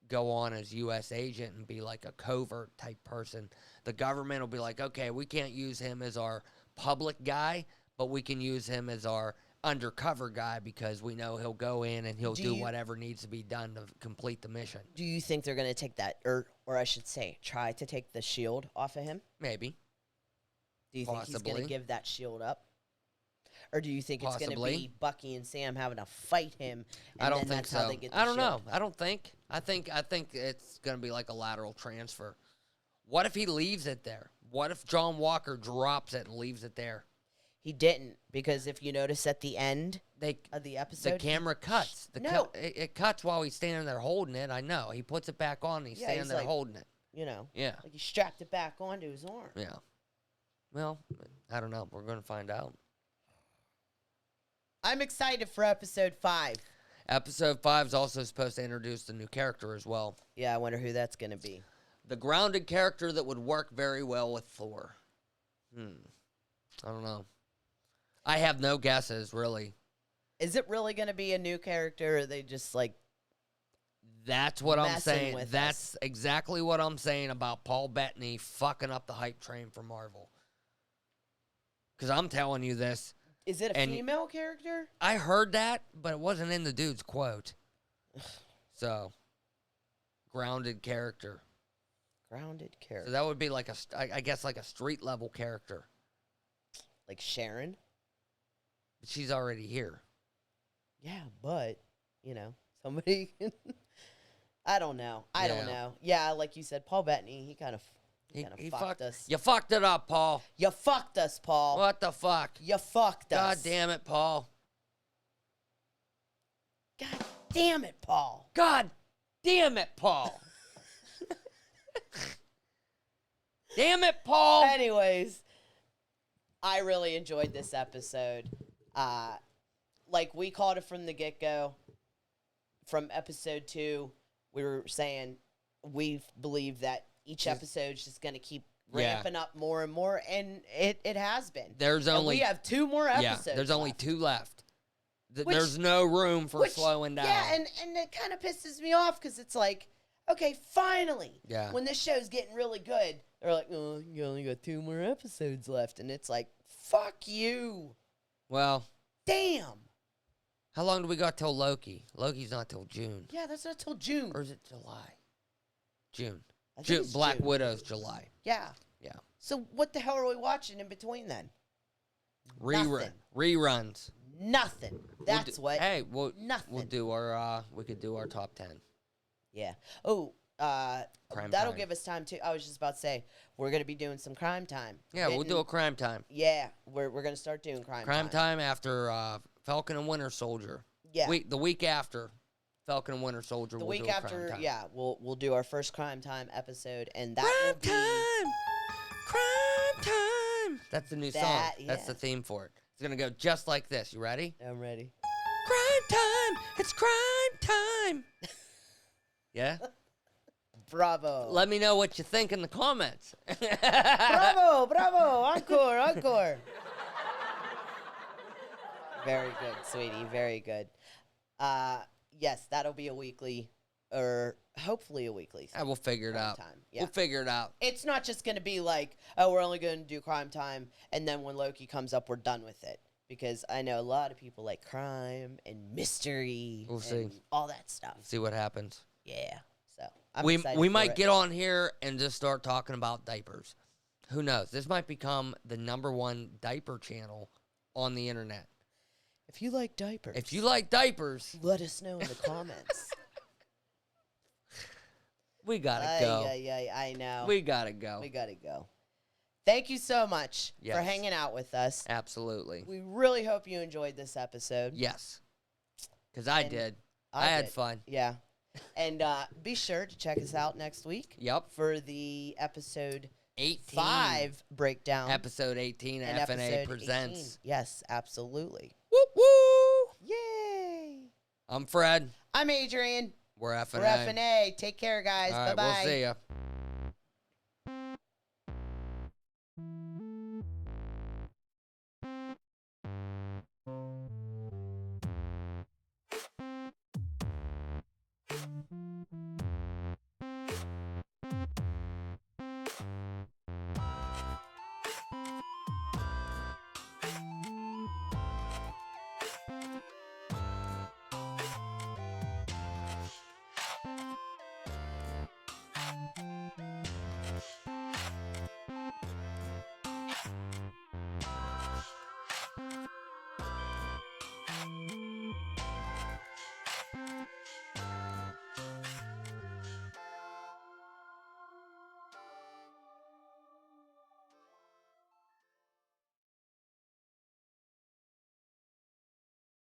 go on as U.S. agent and be like a covert type person. The government will be like, okay, we can't use him as our public guy, but we can use him as our undercover guy because we know he'll go in and he'll do whatever needs to be done to complete the mission. Do you think they're going to take that, or I should say, try to take the shield off of him? Maybe. Do you think he's going to give that shield up? Or do you think it's going to be Bucky and Sam having to fight him? And I don't think that's so. How they get the I don't know. shield? I don't think. I think it's going to be like a lateral transfer. What if he leaves it there? What if John Walker drops it and leaves it there? He didn't, because if you notice at the end of the episode, the camera cuts. It cuts while he's standing there holding it. I know. He puts it back on and he's standing there holding it. Yeah. Like he strapped it back onto his arm. Yeah. Well, I don't know. We're going to find out. I'm excited for episode 5. Episode 5 is also supposed to introduce a new character as well. Yeah, I wonder who that's going to be. The grounded character that would work very well with Thor. I don't know. I have no guesses, really. Is it really going to be a new character, or are they just, like, that's what I'm saying. That's exactly what I'm saying about Paul Bettany fucking up the hype train for Marvel. Because I'm telling you this. Is it a female character? I heard that, but it wasn't in the dude's quote. So, grounded character. Grounded character. So that would be like I guess like a street level character. Like Sharon? But she's already here. Yeah, but, somebody... I don't know. I don't know. Yeah, like you said, Paul Bettany, he kind of fucked us. You fucked it up, Paul. You fucked us, Paul. What the fuck? You fucked us. God damn it, Paul. God damn it, Paul. God damn it, Paul. Damn it, Paul. Anyways, I really enjoyed this episode. Like we called it from the get-go. from episode 2, we were saying we believe that each episode's just going to keep ramping up more and more, and it has been. We have 2 more episodes. Yeah, there's only left. 2 left. There's no room for slowing down. Yeah, and it kind of pisses me off because it's like, okay, finally. Yeah. When this show's getting really good, they're like, oh, you only got 2 more episodes left, and it's like, fuck you. Well, damn. How long do we got till Loki? Loki's not till June. Yeah, that's not till June. Or is it July? June. I think it's Black June. Widow's July. Yeah. Yeah. So what the hell are we watching in between then? Reruns. Nothing. That's Hey, nothing. We'll do our we could do our top 10. Yeah. Oh, Crime that'll time. give us time too. I was just about to say we're gonna be doing some crime time. Yeah, we'll do a crime time. Yeah, we're gonna start doing crime time after Falcon and Winter Soldier. Yeah. The week after Falcon and Winter Soldier. The we'll week do a after, crime time. yeah, we'll do our first crime time episode, and that will be Crime time. That's the new song. That's yeah. the theme for it. It's gonna go just like this. You ready? I'm ready. Crime time. It's crime time. Yeah. Bravo. Let me know what you think in the comments. Bravo. Encore. Very good, sweetie. Very good. Yes, that'll be a weekly, or hopefully a weekly. We'll figure it out. Time. Yeah. We'll figure it out. It's not just going to be like, oh, we're only going to do crime time, and then when Loki comes up, we're done with it. Because I know a lot of people like crime and mystery. We'll see. All that stuff. See what happens. Yeah. So I'm we excited we for might it. get on here and just start talking about diapers. Who knows? This might become the #1 diaper channel on the internet. If you like diapers. If you like diapers, let us know in the comments. we gotta go. I know. We gotta go. We gotta go. Thank you so much for Yes. hanging out with us. Absolutely. We really hope you enjoyed this episode. Yes. Because I And did. I had did. fun. Yeah. And be sure to check us out next week. Yep. For the episode 18. 5 breakdown. Episode 18 and FNA episode Presents. 18. Yes, absolutely. Woo woo! Yay! I'm Fred. I'm Adrienne. We're FNA. We're FNA. Take care, guys. All right, Bye-bye. we'll see ya.